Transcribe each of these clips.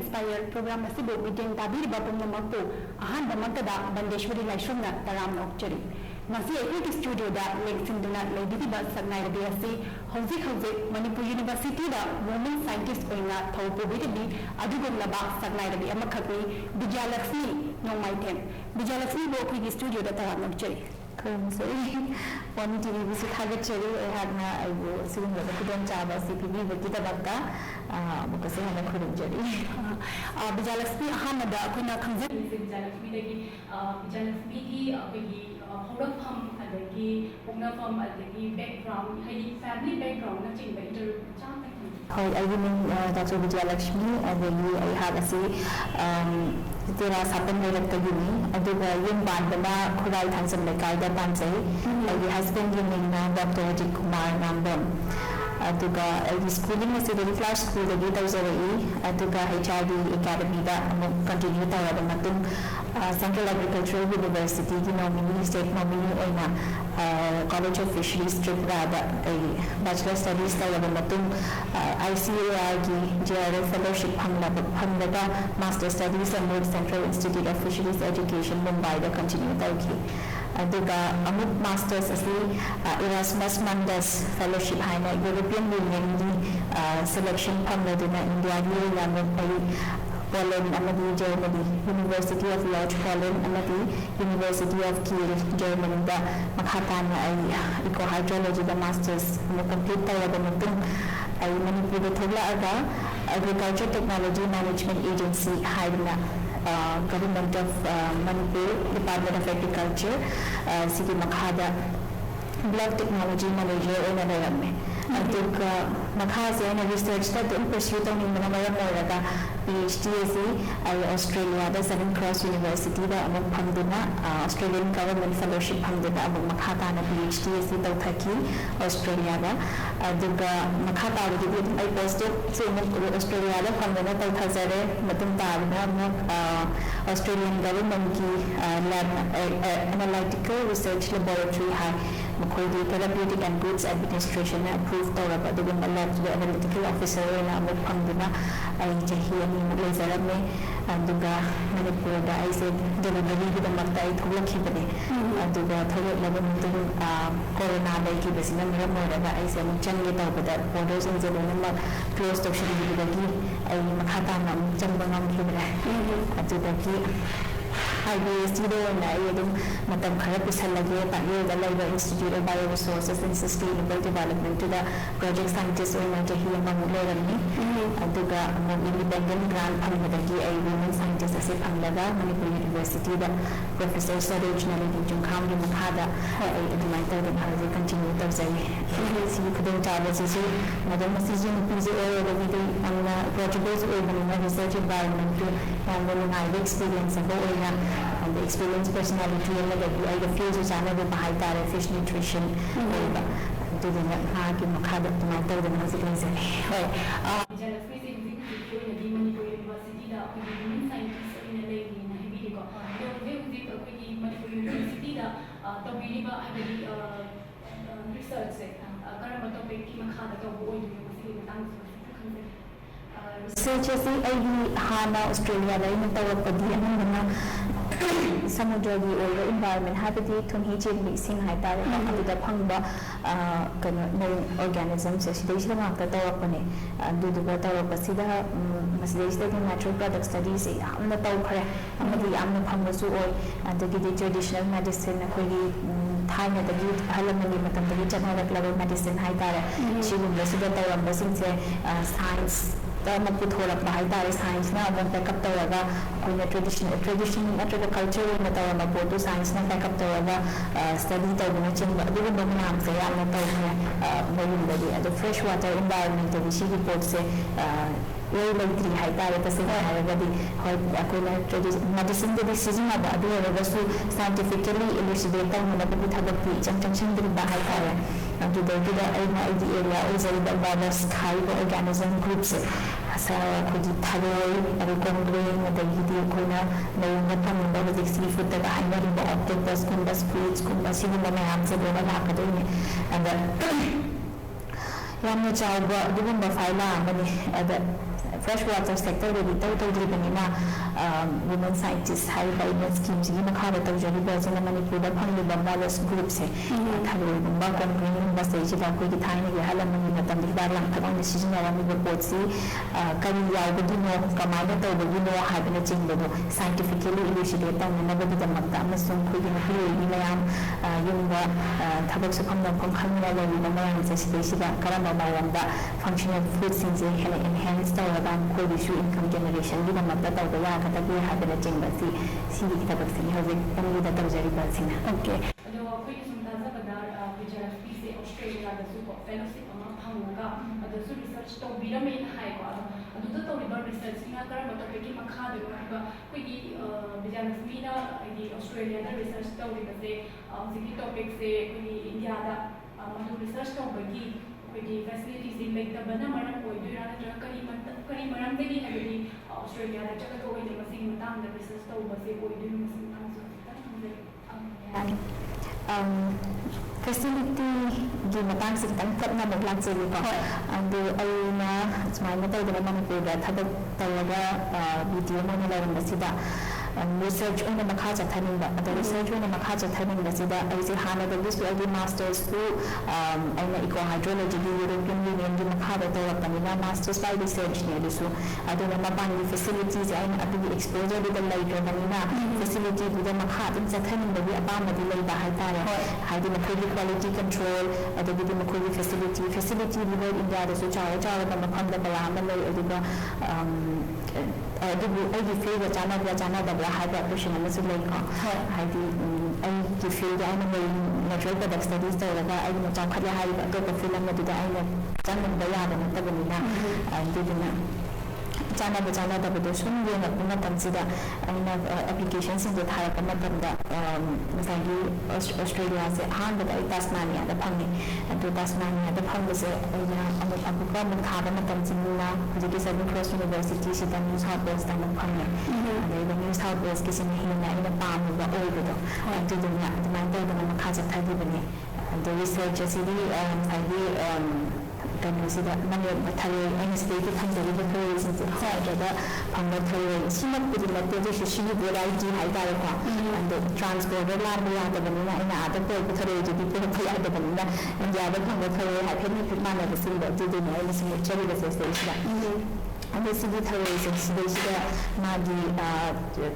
Inspire program asibu meeting tabiri bapumna makpu ahan bamakada Bandeshwari Laishumna taram okchari. Masi ekiki studio da link sinduna lady ba sagnai rabi asi hauzik Manipur University da women scientist oina thaupu bidi adugum laba sagnai rabi amakhakni Vijayalakshmi nongmaitem Vijayalakshmi bo ekiki studio da taram okchari. One TV visit Hagachari, I had I sitting with the Kudan Chaba CPB with Kitabaka, because I had a Kudan Jerry. Vijayalakshmi Hamada Kuna Kanzak Vijayalakshmi Vijayalakshmi Horafam Adagi, Pungafam Adagi background, family background, nothing but Hi, I mean Dr. Vijayalakshmi, and then I have a say. Tera sapan director yuni, aduga yung bandana Kurai Thansam Lekaida Pansay, my husband yun Dr. Ajit Kumar Nambam. Aduga schooling is a very flash school the Gita Zari, aduga HRD Academy da continue tawada matung Central Agricultural University, nominee state nominee oina College of Fisheries Tripurada, a Bachelor Studies tawada matung ICAR JRF Fellowship Hamlada Master Studies and Central Institute of Fisheries Education Mumbai da continue tawki. Aduga amuk masters asli Erasmus Mundus Fellowship haina European Union selection pamladuna India ni lamun Poland amadi Germany University of Lodz Poland amadi University of Kiel Germany da makhatana ay eco hydrology da masters mo complete tayo da mutung ay Manipur da thogla aga Agriculture Technology Management Agency haina Government of Manipur, Department of Agriculture, City Makhada, Block Technology Manager in Anayame. I think Makhazi and research that in pursuit of Manamara PhD Australia, the Southern Cross University, the Amok Panduna, Australian Government Fellowship Panduna, Amok Makhata and PhD Turkey, Australia, the Makhata I posted so Australia, Pandana Hazare, Matumta, Australian Government Lab Analytical Research Laboratory High. Makhodi Therapeutic and Goods Administration approved Toraba, the analytical officer in Amok Panduna, Jahi and Lazarame, and Duga Manipur. I said, delivery with the Matai Tulakibane, and Duga Toilet Lebanon, Corona, Kibas, and Ramora. I said, Changita, but that borders in the Lama closed to Shirigi, a Makatana, Jambanam Hibra, at Dugaki. IBS and I Matam Karapisalagi, the Labour Institute of Bioresources and Sustainable Development to the project scientist in Majahi Mamulani, Aduga independent grant Pamadagi, a women scientist as a Panglaga, Manipur University, the Professor Sarojnali Junkam Makada, my third and how they continue to say, you couldn't tell us, Madam Season Pizzi area and projects in research environment and when I experience and and the experience personality and the fields which are never behind that fish nutrition to the Makada to my third and consequences. Research Hana Australia Samudragi or environment habitat to Hiji sing high the Pangba organisms, Sidation after Tawapane, do the water of Pasida, Masida natural product studies, I'm the Tawkare, I'm the Pangasu oil, and the traditional medicine, time at the youth Halamani, Matam, the level medicine high she will listen to the science. Maputhola Bahai science now won't back up the Raga when the traditional culture in the Tawamapoto science not back up the Raga study the mention but even the Nam say I'm not the freshwater environment the she reports say very likely high at the same time medicine the decision of the scientifically elucidate them with a pitch and tension the Bahai and to the area is a diverse kind of organism groups. Sa kudi tharoy, arukongring, the Yidikuna, the Pamunda, the seafood that I know the octopus, kumbas fruits, kumbas, even the Mayams, the Academy, and the Yamachawa, given the Phyla, fresh water sector da bitau to dribanina women scientists hai by the schemes gi makha da tawjari ba jana manipur da phang ba models group se thalo ba company ba se ji da ko gi thaini gi halam ni matam di dar lang thang ni sijina wa ni ba pot si kari yaw ba gi no kamai da taw ba gi no ha ba na ching ba do scientifically elucidate ta na ba di da makta ma sum ko gi na pri ni mayam yung ba thabak su kham dam kham kham na la ni mayam se si da karama ma wan da functional food since hela enhance ta wa ban ko issue income generation gi da makta taw ba ya ka ta gi ha ba na ching ba si gi ta ba si ha je kan gi da taw jari ba sina okay ado ko ni sum ta za ba da picture piece Australia da su ko fellowship ama phanga ado su research to bi ra me hai ko ado to to ba research ina kara ba topic ki makha de ba ko gi business mi na gi Australia da research to ri ba se ziki topic se ko gi India da madu research to ba gi ko gi facilities in like da bana mara ko du ra na kari maram de gi ha gi Australia da chaka ko ni ma sing matang da research to ba se ko du ma sing matang so facility gi matang se tang kap na ba lang se ko ando ai na smai na taw da manipur da thabak talaga video mo na lawan basida research on the makha chathaning ba the research on the makha chathaning ba sida ai se hana da this will be masters ku aina eco hydrology gi European Union gi makha da taw panina masters by research ne disu aduna maban facilities aina abi exposure da later panina facility da makha din chathaning ba gi abama di lai ba hai tare haidi na quality control adagi di makoi facility di India da su chawa da mapham da bala ma lai aduga adugu ai gi field da chana da bla hai da operation ma su lai ko haidi ai gi field da na natural product studies da ga ai ma chaw khya hai da ko film ma da ai na chan da ya da na ta bani na didina chana da ba sum ye na kuma tamsida aina applications in the thara kama tamda misali Australia se han da Tasmania da phangi to Tasmania da phang se aina abu ka mun kha da matam chinna ji Southern Cross University se da New South Wales da mun phangi da New South Wales ke sin hin na ina pam ba oi do to dunya da man da na kha ja thadi bani the research is kan si da man ya thare ai state ke thang da ba ko sin se ha da phang da thare si ma pu di la te shi shi bo lai ji hai da ko and the transport la ya da ba na ina ada ko thare ji di ko ya da ba na india da phang da thare ha phe ni phi ma na da sin da di na ai sin chari da se se da and the city terrorism sida magi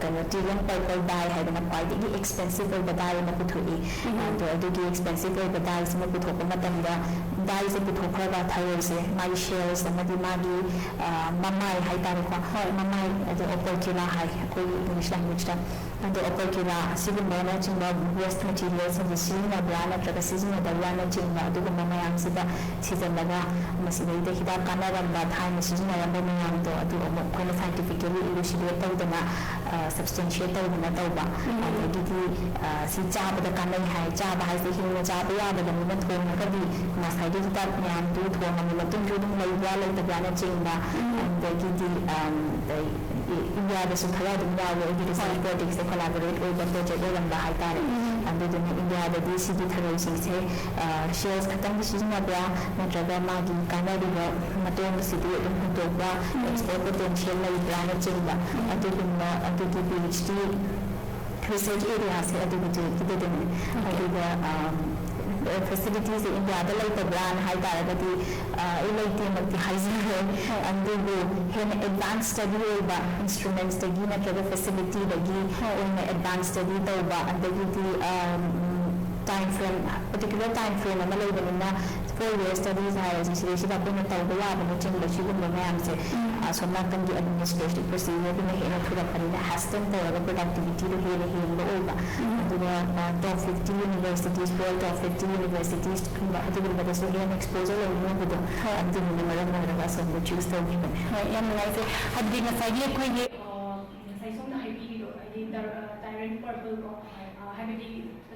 kana tigan purple dye hai da quite expensive or dye na puthoi and the expensive or dye sima puthok matam da dye se puthokra ga thayo se magi shares amadi magi mamai hai ta ko mamai the opportunity hai ko English language da and the opportunity civil management of waste materials and the season of brand at the season of the brand chingba du ko mamai ang sida season laga masida ide hida kana ramba time season of the yang to adu mo ko scientifically elucidate tawdana substantiate tawdana tawba adigi si chaba da kana hai chaba hai se hin chaba ya da ni na thong ka di na sai di ta nyam du thong ni la tung ju dum lai ya lai ta brand chingba and the India da su khala dum ya wo di research projects se collaborate over the project ram ba hai tare and the India da DCD tharo sing se shares khatang di season of ya na jaga ma di kana di ba matong city dum to ba export potential lai brand chingba adu the PhD research area se adu the facilities in India da lai ta brand hai tare da di ilai te mak hygiene and the hen advanced study ba instruments da gi na jaga facility da gi in advanced study da ba and the time frame particular time frame ma lai da na 4 year studies hai ji shi da ko na ta ba ba ching da shi ko ma am se so na kan di administrative procedure bi na thura parina haston ta ga productivity do he lo ba the top 50 universities world top 50 universities ba adu ba da so gain exposure lo no do and the number na ga so mo choose to be yam na se haddi na sai ye ko ye sai som na hai bi do ai tyrant purple ko hai bi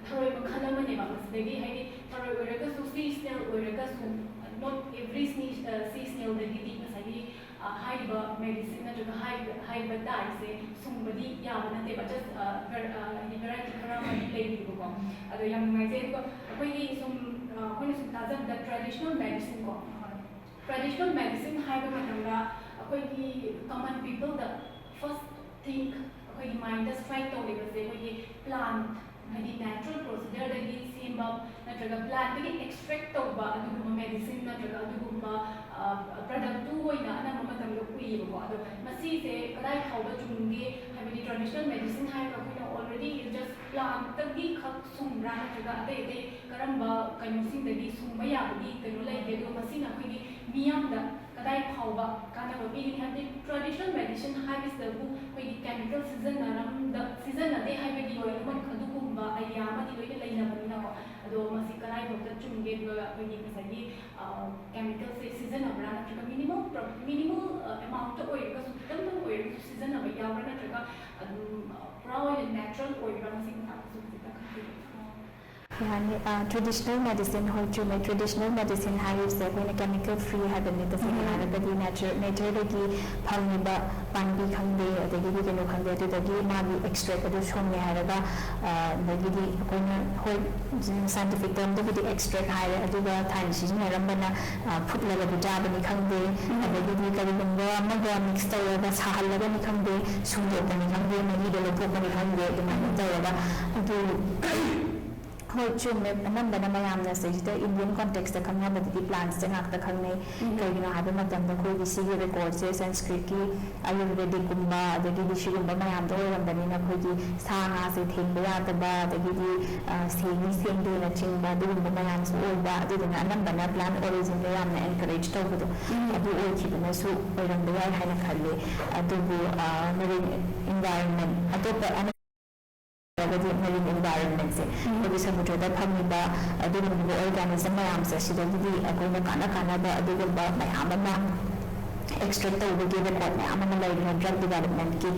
tharoi ba khala ma ne ba masdegi hai tharoi ore ka su seasonal ore ka su not every seasonal da di na sai hai ba medicine na jo hai ba dai se sum ba di ya na te ba just ni variety kara ma play di ko ado yang mai je ko koi ni sum koi ni sum ta da traditional medicine hai ba ma ꯑꯩꯈꯣꯏꯒꯤ common people ꯗ first think ꯑꯩꯈꯣꯏꯒꯤ mind ꯗ strike ꯇꯧꯔꯤꯕꯁꯦ ꯑꯩꯈꯣꯏꯒꯤ plant ꯍꯥꯏꯗꯤ natural procedure ꯗꯒꯤ ꯁꯦꯝꯕ ꯅꯠꯇ꯭ꯔꯒ plant ꯗꯒꯤ extract ꯇꯧꯕ ꯑꯗꯨꯒꯨꯝꯕ medicine ꯅꯠꯇ꯭ꯔꯒ ꯑꯗꯨꯒꯨꯝꯕ product ꯇꯨ ꯑꯣꯏꯅ ꯑꯅꯝꯕ ꯃꯇꯝꯗ ꯎꯏꯌꯦꯕꯀꯣ ꯑꯗꯣ ꯃꯁꯤꯁꯦ ꯀꯗꯥꯏ ꯐꯥꯎꯕ ꯆꯨꯝꯒꯦ ꯍꯥꯏꯕꯗꯤ traditional medicine ꯍꯥꯏꯔꯒ ꯑꯩꯈꯣꯏꯅ already just plant ꯗꯒꯤ ꯈꯛ ꯁꯨꯡꯕ꯭ꯔꯥ ꯅꯠꯇ꯭ꯔꯒ ꯑꯇꯩ ꯑꯇꯩ ꯀꯔꯝꯕ ꯀꯩꯅꯣꯁꯤꯡꯗꯒꯤ ꯁꯨꯡꯕ ꯌꯥꯕꯒꯤ ꯀꯩꯅꯣ ꯂꯩꯒꯦ ꯑꯗꯨꯒ ꯃꯁꯤꯅ ꯑꯩꯈꯣꯏꯒꯤ ꯃꯤꯌꯥꯝꯗ ꯀꯗꯥꯏ ꯐꯥꯎꯕ ꯀꯥꯟꯅꯕ ꯄꯤꯒꯅꯤ ꯍꯥꯏꯕꯗꯤ traditional medicine ꯍꯥꯏꯕꯁꯤꯗꯕꯨ ꯑꯩꯈꯣꯏꯒꯤ chemical ꯁꯤꯖꯤꯟꯅꯗꯦ ꯍꯥꯏꯕꯒꯤ ꯂꯣꯏꯅꯃꯛ ꯑꯗꯨꯒꯨꯝꯕ ꯑꯥꯏꯗꯤꯌꯥ ꯑꯃꯗꯤ ꯂꯣꯏꯅ ꯂꯩꯅꯕꯅꯤꯅꯀꯣ ꯑꯗꯣ ꯃꯁꯤ ꯀꯗꯥꯏꯐꯥꯎꯗ ꯆꯨꯝꯒꯦ ꯑꯗꯨꯒ ꯑꯩꯈꯣꯏꯒꯤ ꯉꯁꯥꯏꯒꯤ ꯀꯦꯃꯤꯀꯦꯜꯁꯦ ꯁꯤꯖꯤꯟꯅꯕ꯭ꯔꯥ ꯅꯠꯇ꯭ꯔꯒ ꯃꯤꯅꯤꯃꯜ ꯑꯦꯃꯥꯎꯟꯇ ꯑꯣꯏꯔꯒꯁꯨ ꯈꯤꯇꯪꯗꯪ ꯑꯣꯏꯔꯒꯁꯨ ꯁꯤꯖꯤꯟꯅꯕ ꯌꯥꯎꯕ꯭ꯔꯥ ꯅꯠꯇ꯭ꯔꯒ ꯑꯗꯨꯝ ꯄꯨꯔꯥ ꯑꯣꯏꯅ ꯅꯦꯆꯔꯦꯜ ꯑꯣꯏꯕ꯭ꯔꯥ ꯃꯁꯤꯒꯤ ꯃꯇꯥꯡꯗꯁꯨ ꯈꯤꯇꯪ ꯈꯪꯕꯤꯌꯨ Yani traditional medicine ꯍꯣꯏ ꯆꯨꯝꯃꯦ traditional medicine ꯍꯥꯏꯔꯤꯕꯁꯦ ꯑꯩꯈꯣꯏꯅ chemical free ꯍꯥꯏꯕꯅꯤ ꯇꯁꯦꯡꯅ ꯍꯥꯏꯔꯒꯗꯤ nature-ꯗꯒꯤ ꯐꯪꯉꯤꯕ ꯄꯥꯝꯕꯤ ꯈꯪꯗꯦ ꯑꯗꯒꯤꯗꯤ ꯀꯩꯅꯣ ꯈꯪꯗꯦ ꯑꯗꯨꯗꯒꯤ ꯃꯥꯒꯤ extract ꯑꯗꯨ ꯁꯨꯡꯉꯦ ꯍꯥꯏꯔꯒ ꯑꯗꯒꯤꯗꯤ ꯑꯩꯈꯣꯏꯅ ꯍꯣꯏ scientific termꯗꯕꯨꯗꯤ extract ꯍꯥꯏꯔꯦ ꯑꯗꯨꯒ ꯊꯥꯏꯅ ꯁꯤꯖꯤꯟꯅꯔꯝꯕꯅ ꯐꯨꯠꯂꯒꯗꯤ ꯆꯥꯕꯅꯤ ꯈꯪꯗꯦ ꯑꯗꯒꯤꯗꯤ ꯀꯔꯤꯒꯨꯝꯕ ꯑꯃꯒ ꯃꯤꯛꯁ ꯇꯧꯔꯒ ꯁꯥꯍꯜꯂꯒꯅꯤ ꯈꯪꯗꯦ ꯁꯨꯡꯗꯣꯛꯄꯅꯤ ꯈꯪꯗꯦ ꯃꯍꯤꯗꯣ ꯂꯧꯊꯣꯛꯄꯅꯤ ꯈꯪꯗꯦ ꯑꯗꯨꯃꯥꯏꯅ ꯇꯧꯔꯒ ꯑꯗꯨ ꯍꯣꯏ ꯆꯨꯝꯃꯦ ꯑꯅꯝꯕꯅ ꯃꯌꯥꯝꯅ ꯁꯤꯗ ꯏꯟꯗꯤꯌꯟ ꯀꯣꯟꯇꯦꯛꯁꯇ ꯈꯪꯅꯕꯗꯤ ꯄ꯭ꯂꯥꯟꯠꯁꯦ ꯉꯥꯛꯇ ꯈꯪꯅꯩ ꯀꯩꯒꯤꯅꯣ ꯍꯥꯏꯕ ꯃꯇꯝꯗ ꯑꯩꯈꯣꯏꯒꯤ ꯁꯤꯒꯤ ꯔꯦꯀꯣꯔꯗꯁꯦ ꯁꯪꯁꯀ꯭ꯔꯤꯠꯀꯤ ꯑꯌꯨꯔꯚꯦꯗꯤꯛꯀꯨꯝꯕ ꯑꯗꯒꯤꯗꯤ ꯁꯤꯒꯨꯝꯕ ꯃꯌꯥꯝꯗ ꯑꯣꯏꯔꯝꯕꯅꯤꯅ ꯑꯩꯈꯣꯏꯒꯤ ꯁꯥ ꯉꯥꯁꯦ ꯊꯦꯡꯕ ꯌꯥꯗꯕ ꯑꯗꯒꯤꯗꯤ ꯁꯦꯡꯉꯤ ꯁꯦꯡꯗꯦꯅ ꯆꯤꯡꯕ ꯑꯗꯨꯒꯨꯝꯕ ꯃꯌꯥꯝꯁꯨ ꯑꯣꯏꯕ ꯑꯗꯨꯗꯨꯅ ꯑꯅꯝꯕꯅ ꯄ꯭ꯂꯥꯟ ꯑꯣꯔꯤꯖꯤꯟꯗ ꯌꯥꯝꯅ ꯑꯦꯟꯀꯔꯦꯖ ꯇꯧꯕꯗꯣ ꯑꯗꯨ ꯑꯣꯏꯈꯤꯕꯅꯁꯨ ꯑꯣꯏꯔꯝꯕ ꯌꯥꯏ ꯍꯥꯏꯅ ꯈꯜꯂꯤ ꯑꯗꯨꯕꯨ ꯃꯦꯔꯤꯟ ꯏꯟꯚꯥꯏꯔꯟꯃꯦꯟ ꯑꯇꯣꯞꯄ marine environment se ꯑꯩꯈꯣꯏꯒꯤ ꯁꯃꯨꯗ꯭ꯔꯗ ꯐꯪꯉꯤꯕ ꯑꯗꯨꯒꯨꯝꯕ ꯑꯣꯔꯒꯥꯅꯤꯖꯝ ꯃꯌꯥꯝꯁꯦ ꯑꯁꯤꯗꯒꯤꯗꯤ ꯑꯩꯈꯣꯏꯅ ꯀꯥꯟꯅꯕ ꯑꯗꯨꯒꯨꯝꯕ ꯃꯌꯥꯝ ꯑꯃ extract ꯇꯧꯕꯒꯤ ꯔꯦꯀꯣꯔꯗ ꯃꯌꯥꯝ ꯑꯃ ꯂꯩꯔꯤꯅ ꯗ꯭ꯔꯒ ꯗꯤꯚꯦꯂꯞꯃꯦꯟꯠꯀꯤ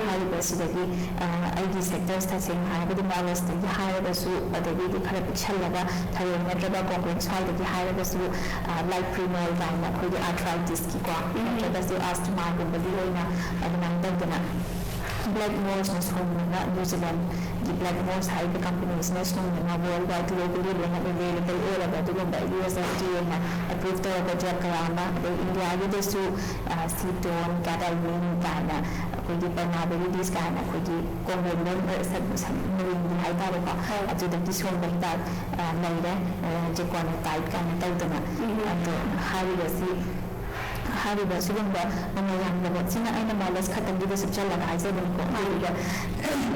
ꯍꯥꯏꯔꯤꯕꯁꯤꯗꯒꯤ ꯑꯩꯒꯤ ꯁꯦꯛꯇꯔꯁ ꯇꯁꯦꯡꯅ ꯍꯥꯏꯔꯒꯗꯤ ꯃꯣꯂꯁꯇꯒꯤ ꯍꯥꯏꯔꯒꯁꯨ ꯑꯗꯒꯤꯗꯤ ꯈꯔ ꯄꯤꯛꯁꯜꯂꯒ ꯊꯔꯣꯏ ꯅꯠꯇ꯭ꯔꯒ ꯀꯣꯡꯒ꯭ꯔꯦꯟ ꯁ꯭ꯋꯥꯏꯗꯒꯤ ꯍꯥꯏꯔꯒꯁꯨ ꯂꯥꯏꯛ ꯄ꯭ꯔꯤꯃꯣꯜ ꯀꯥꯏꯅ ꯑꯩꯈꯣꯏꯒꯤ ꯑꯥꯔꯊ꯭ꯔꯥꯏꯇꯤꯁꯀꯤꯀꯣ ꯅꯠꯇ꯭ꯔꯒꯁꯨ ꯑꯥꯁꯊꯃꯥꯒꯨꯝꯕꯒꯤ ꯑꯣꯏꯅ ꯑꯗꯨꯃꯥꯏꯅ ꯇꯧꯗꯅ Black Moors ꯁꯣꯡꯗꯅ New Zealandꯒꯤ Black Moors ꯍꯥꯏꯔꯤꯕ ꯀꯝꯄꯅꯤꯁꯤꯅ ꯁꯣꯡꯗꯅ ꯋꯥꯔꯜ ꯋꯥꯏꯗ ꯒ꯭ꯂꯣꯕꯦꯜꯂꯤ ꯂꯣꯏꯅ ꯑꯦꯚꯦꯂꯦꯕꯜ ꯑꯣꯏꯔꯕ ꯑꯗꯨꯒꯨꯝꯕ USFDAꯅ ꯑꯦꯄ꯭ꯔꯨꯚ ꯇꯧꯔꯕ ꯗ꯭ꯔꯒ ꯀꯌꯥ ꯑꯃ ꯑꯗꯩ ꯏꯟꯗꯤꯌꯥꯒꯤꯗꯁꯨ ꯁꯤꯇꯣꯟ ꯀꯦꯇꯥꯏꯃꯤꯟ ꯀꯥꯏꯅ ꯑꯩꯈꯣꯏꯒꯤ ꯄꯔꯅꯥꯕꯦꯔꯤꯗꯤꯁ ꯀꯥꯏꯅ ꯑꯩꯈꯣꯏꯒꯤ ꯀꯣꯡꯒꯣꯟ ꯃꯔꯤꯡꯒꯤ ꯍꯥꯏꯇꯥꯔꯦꯀꯣ ꯑꯗꯨꯗꯒꯤ ꯁꯣꯡꯕ ꯍꯤꯗꯥꯛ ꯂꯩꯔꯦ ꯖꯦꯀꯣꯅꯣꯇꯥꯏꯞ ꯀꯥꯏꯅ ꯇꯧꯗꯅ ꯑꯗꯣ ꯍꯥꯏꯔꯤꯕ ꯁꯤꯒꯨꯝꯕ ꯃꯃꯜ ꯌꯥꯝꯂꯕ ꯁꯤꯅ ꯑꯩꯅ ꯃꯣꯂꯁ ꯈꯛꯇꯪꯒꯤꯗꯁꯨ ꯆꯠꯂꯒ ꯍꯥꯏꯖꯕꯅꯤꯀꯣ ꯑꯗꯨꯒ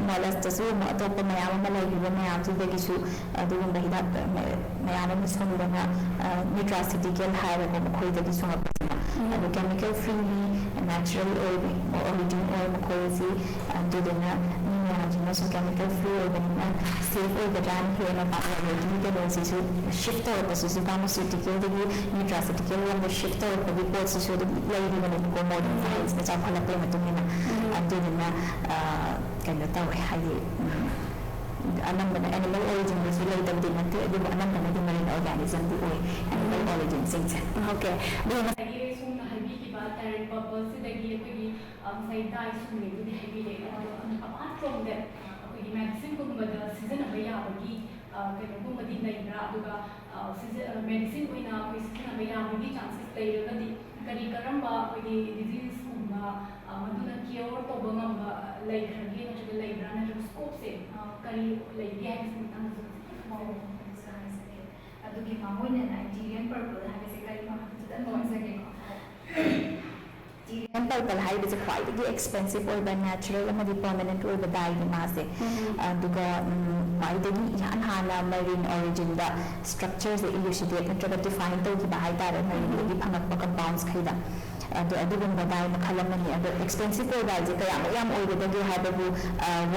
ꯃꯣꯂꯁꯇꯁꯨ ꯑꯇꯣꯞꯄ ꯃꯌꯥꯝ ꯑꯃ ꯂꯩꯔꯤꯕ ꯃꯌꯥꯝꯁꯤꯗꯒꯤꯁꯨ ꯑꯗꯨꯒꯨꯝꯕ ꯍꯤꯗꯥꯛ ꯃꯌꯥꯝ ꯑꯃ ꯁꯨꯡꯗꯅ ꯅ꯭ꯌꯨꯇ꯭ꯔꯥꯁꯤꯇꯤꯀꯦꯜ ꯍꯥꯏꯔꯒ ꯃꯈꯣꯏꯗꯒꯤ ꯁꯨꯡꯉꯛꯄꯁꯤꯅ ꯑꯗꯨ ꯀꯦꯃꯤꯀꯦꯜ ꯐ꯭ꯔꯤꯂꯤ ꯅꯦꯆꯔꯦꯜ ꯑꯣꯔꯤꯖꯤꯟ ꯑꯣꯏ ꯃꯈꯣꯏ ꯑꯁꯤ ꯑꯗꯨꯗꯨꯅ ꯃꯤ ꯃꯌꯥꯝꯁꯤꯅꯁꯨ ꯀꯦꯃꯤꯀꯦꯜ ꯐ꯭ꯔꯤ ꯑꯣꯏꯕꯅꯤꯅ ꯁꯦꯐ ꯑꯣꯏꯒꯗ꯭ꯔꯥꯅ ꯍꯦꯟꯅ ꯄꯥꯝꯅꯕꯒꯤ ꯀꯩꯅꯣꯁꯤꯁꯨ ꯁꯤꯐ ꯇꯧꯔꯛꯄꯁꯤꯁꯨ ꯐꯥꯔꯃꯥꯁꯤꯎꯇꯤꯀꯦꯜꯗꯒꯤ ꯅ꯭ꯌꯨꯇ꯭ꯔꯥꯁꯤꯇꯤꯀꯦꯜ ꯂꯣꯝꯗ ꯁꯤꯐ ꯇꯧꯔꯛꯄꯒꯤ ꯄꯣꯠꯁꯤꯁꯨ ꯑꯗꯨꯝ ꯂꯩꯔꯤꯕꯅꯦꯕꯀꯣ ꯃꯣꯗꯔꯟ ꯁꯥꯏꯟꯁꯅ ꯆꯥꯎꯈꯠꯂꯛꯄꯒꯤ ꯃꯇꯨꯡ ꯏꯟꯅ ꯑꯗꯨꯗꯨꯅ ꯀꯩꯅꯣ ꯇꯧꯋꯦ ꯍꯥꯏꯗꯤ ꯑꯅꯝꯕꯅ ꯑꯦꯅꯤꯃꯦꯜ ꯑꯣꯔꯤꯖꯤꯟꯗꯁꯨ ꯂꯩꯇꯕꯗꯤ ꯅꯠꯇꯦ ꯑꯗꯨꯕꯨ ꯑꯅꯝꯕꯅꯗꯤ ꯃꯔꯤꯟ ꯑꯣꯔꯒꯥꯅꯤꯖꯝꯗꯤ ꯑꯣꯏ ꯑꯦꯅꯤꯃꯦꯜ ꯑꯣꯔꯤꯖꯤꯟꯁꯤꯡꯁꯦ ꯑꯣꯀꯦ ꯉꯁꯥꯏꯒꯤ ꯁꯣꯝꯅ ꯍꯥꯏꯕꯤꯈꯤꯕ ꯇꯥꯏꯔꯦꯟ ꯕꯕꯜꯁꯤꯗꯒꯤ ꯑꯩꯈꯣꯏꯒꯤ ꯉꯁꯥꯏ ꯗꯥꯏ ꯁꯨꯡꯕꯒꯤꯗꯤ ꯍꯥꯏꯕꯤꯔꯛꯑꯦ ꯑꯗꯣ ꯑꯄꯥꯔꯠ ꯐ꯭ꯔꯣꯝ ꯗꯦꯠ ꯑꯩꯈꯣꯏꯒꯤ ꯃꯦꯗꯤꯁꯤꯟꯒꯨꯝꯕꯗ ꯁꯤꯖꯤꯟꯅꯕ ꯌꯥꯕꯒꯤ ꯀꯩꯅꯣꯒꯨꯝꯕꯗꯤ ꯂꯩꯕ꯭ꯔꯥ ꯑꯗꯨꯒ ꯃꯦꯗꯤꯁꯤꯟ ꯑꯣꯏꯅ ꯑꯩꯈꯣꯏ ꯁꯤꯖꯤꯟꯅꯕ ꯌꯥꯕꯒꯤ ꯆꯥꯟꯁꯦꯁ ꯂꯩꯔꯒꯗꯤ ꯀꯔꯝꯕ ꯑꯩꯈꯣꯏꯒꯤ ꯗꯤꯖꯤꯁꯀꯨꯝꯕ ꯃꯗꯨꯅ ꯀꯤꯌꯣꯔ ꯇꯧꯕ ꯉꯝꯕ ꯂꯩꯈ꯭ꯔꯒꯦ ꯅꯠꯇ꯭ꯔꯒ ꯂꯩꯕ꯭ꯔꯥ ꯅꯠꯇ꯭ꯔꯒ ꯁ꯭ꯀꯣꯞꯁꯦ ꯀꯔꯤ ꯂꯩꯒꯦ ꯍꯥꯏꯕꯁꯤ ꯃꯇꯥꯡꯗꯁꯨ ꯑꯗꯨꯒꯤ ꯃꯃꯣꯏꯅ ꯅꯥꯏꯖꯤꯔꯤꯌꯟ ꯄꯔꯄꯜ ꯍꯥꯏꯕꯁꯦ ꯀꯔꯤꯅꯣ ꯍꯥꯏꯕꯁꯤꯗ ꯅꯨꯡꯉꯥꯏꯖꯒꯦꯀꯣ ꯅꯥꯏꯖꯤꯔꯤꯌꯟ ꯄꯔꯄꯜ ꯍꯥꯏꯕꯁꯦ ꯈ꯭ꯋꯥꯏꯗꯒꯤ ꯑꯦꯛꯁꯄꯦꯟꯁꯤꯞ ꯑꯣꯏꯕ ꯅꯦꯆꯔꯦꯜ ꯑꯃꯗꯤ ꯄꯔꯃꯅꯦꯟꯠ ꯑꯣꯏꯕ ꯗꯥꯏꯅꯤ ꯃꯥꯁꯦ ꯑꯗꯨꯒ ꯈ꯭ꯋꯥꯏꯗꯒꯤ ꯏꯍꯥꯟ ꯍꯥꯟꯅ ꯃꯔꯤꯟ ꯑꯣꯔꯤꯖꯤꯟꯗ ꯁ꯭ꯇ꯭ꯔꯛꯆꯔꯁꯦ ꯏꯂꯨꯁꯤꯗꯦꯠ ꯅꯠꯇ꯭ꯔꯒ ꯗꯤꯐꯥꯏꯟ ꯇꯧꯈꯤꯕ ꯍꯥꯏꯇꯥꯔꯦ ꯃꯔꯤꯟꯗꯒꯤ ꯐꯪꯉꯛꯄ ꯀꯝꯄꯥꯎꯟꯁꯈꯩꯗ ꯑꯗꯨꯒꯨꯝꯕ ꯗꯥꯏ ꯃꯈꯜ ꯑꯃꯅꯤ ꯑꯗꯣ ꯑꯦꯛꯁꯄꯦꯟꯁꯤꯞ ꯑꯣꯏꯕ ꯍꯥꯏꯁꯦ ꯀꯌꯥꯃꯨꯛ ꯌꯥꯝ ꯑꯣꯏꯒꯗꯒꯦ ꯍꯥꯏꯕꯕꯨ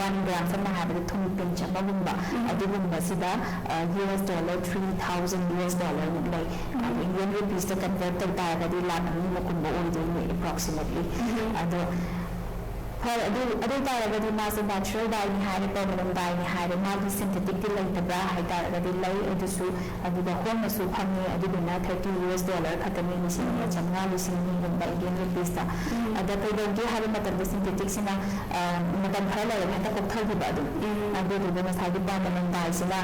1 ꯒ꯭ꯔꯥꯝ ꯁꯝꯅ ꯍꯥꯏꯔꯕꯗ ꯊꯨꯝ ꯄꯤꯟꯆ ꯑꯃꯒꯨꯝꯕ ꯑꯗꯨꯒꯨꯝꯕꯁꯤꯗ $3,000 ꯃꯨꯛ ꯂꯩ ꯏꯟꯗꯤꯌꯟ ꯔꯨꯄꯤꯁꯇ ꯀꯟꯚꯔꯠ ꯇꯧ ꯇꯥꯔꯒꯗꯤ $1,200,000 ꯑꯣꯏꯗꯣꯏꯅꯤ ꯑꯦꯄ꯭ꯔꯣꯛꯁꯤꯃꯦꯠꯂꯤ ꯑꯗꯣ ꯍꯣꯏ ꯑꯗꯨ ꯇꯥꯔꯒꯗꯤ ꯃꯥꯁꯦ ꯅꯦꯆꯔꯦꯜ ꯗꯥꯏꯅꯤ ꯍꯥꯏꯔꯦ ꯄꯔꯃꯅꯦꯟ ꯗꯥꯏꯅꯤ ꯍꯥꯏꯔꯦ ꯃꯥꯒꯤ ꯁꯤꯟꯊꯦꯇꯤꯛꯇꯤ ꯂꯩꯇꯕ꯭ꯔꯥ ꯍꯥꯏꯇꯥꯔꯒꯗꯤ ꯂꯩ ꯑꯗꯨꯁꯨ ꯑꯗꯨꯒ ꯍꯣꯡꯅꯁꯨ ꯐꯪꯉꯤ ꯑꯗꯨꯗꯨꯅ $30 ꯈꯛꯇꯅꯤ $1,500 Indian rupees ꯑꯗ ꯀꯩꯗꯧꯒꯦ ꯍꯥꯏꯕ ꯃꯇꯝꯗ ꯁꯤꯟꯊꯦꯇꯤꯛꯁꯤꯅ ꯃꯇꯝ ꯈꯔ ꯂꯩꯔꯒ ꯍꯦꯛꯇ ꯀꯣꯛꯊꯈꯤꯕ ꯑꯗꯨꯗꯨꯒ ꯉꯁꯥꯏꯒꯤ ꯄꯔꯃꯅꯦꯟ ꯗꯥꯏꯁꯤꯅ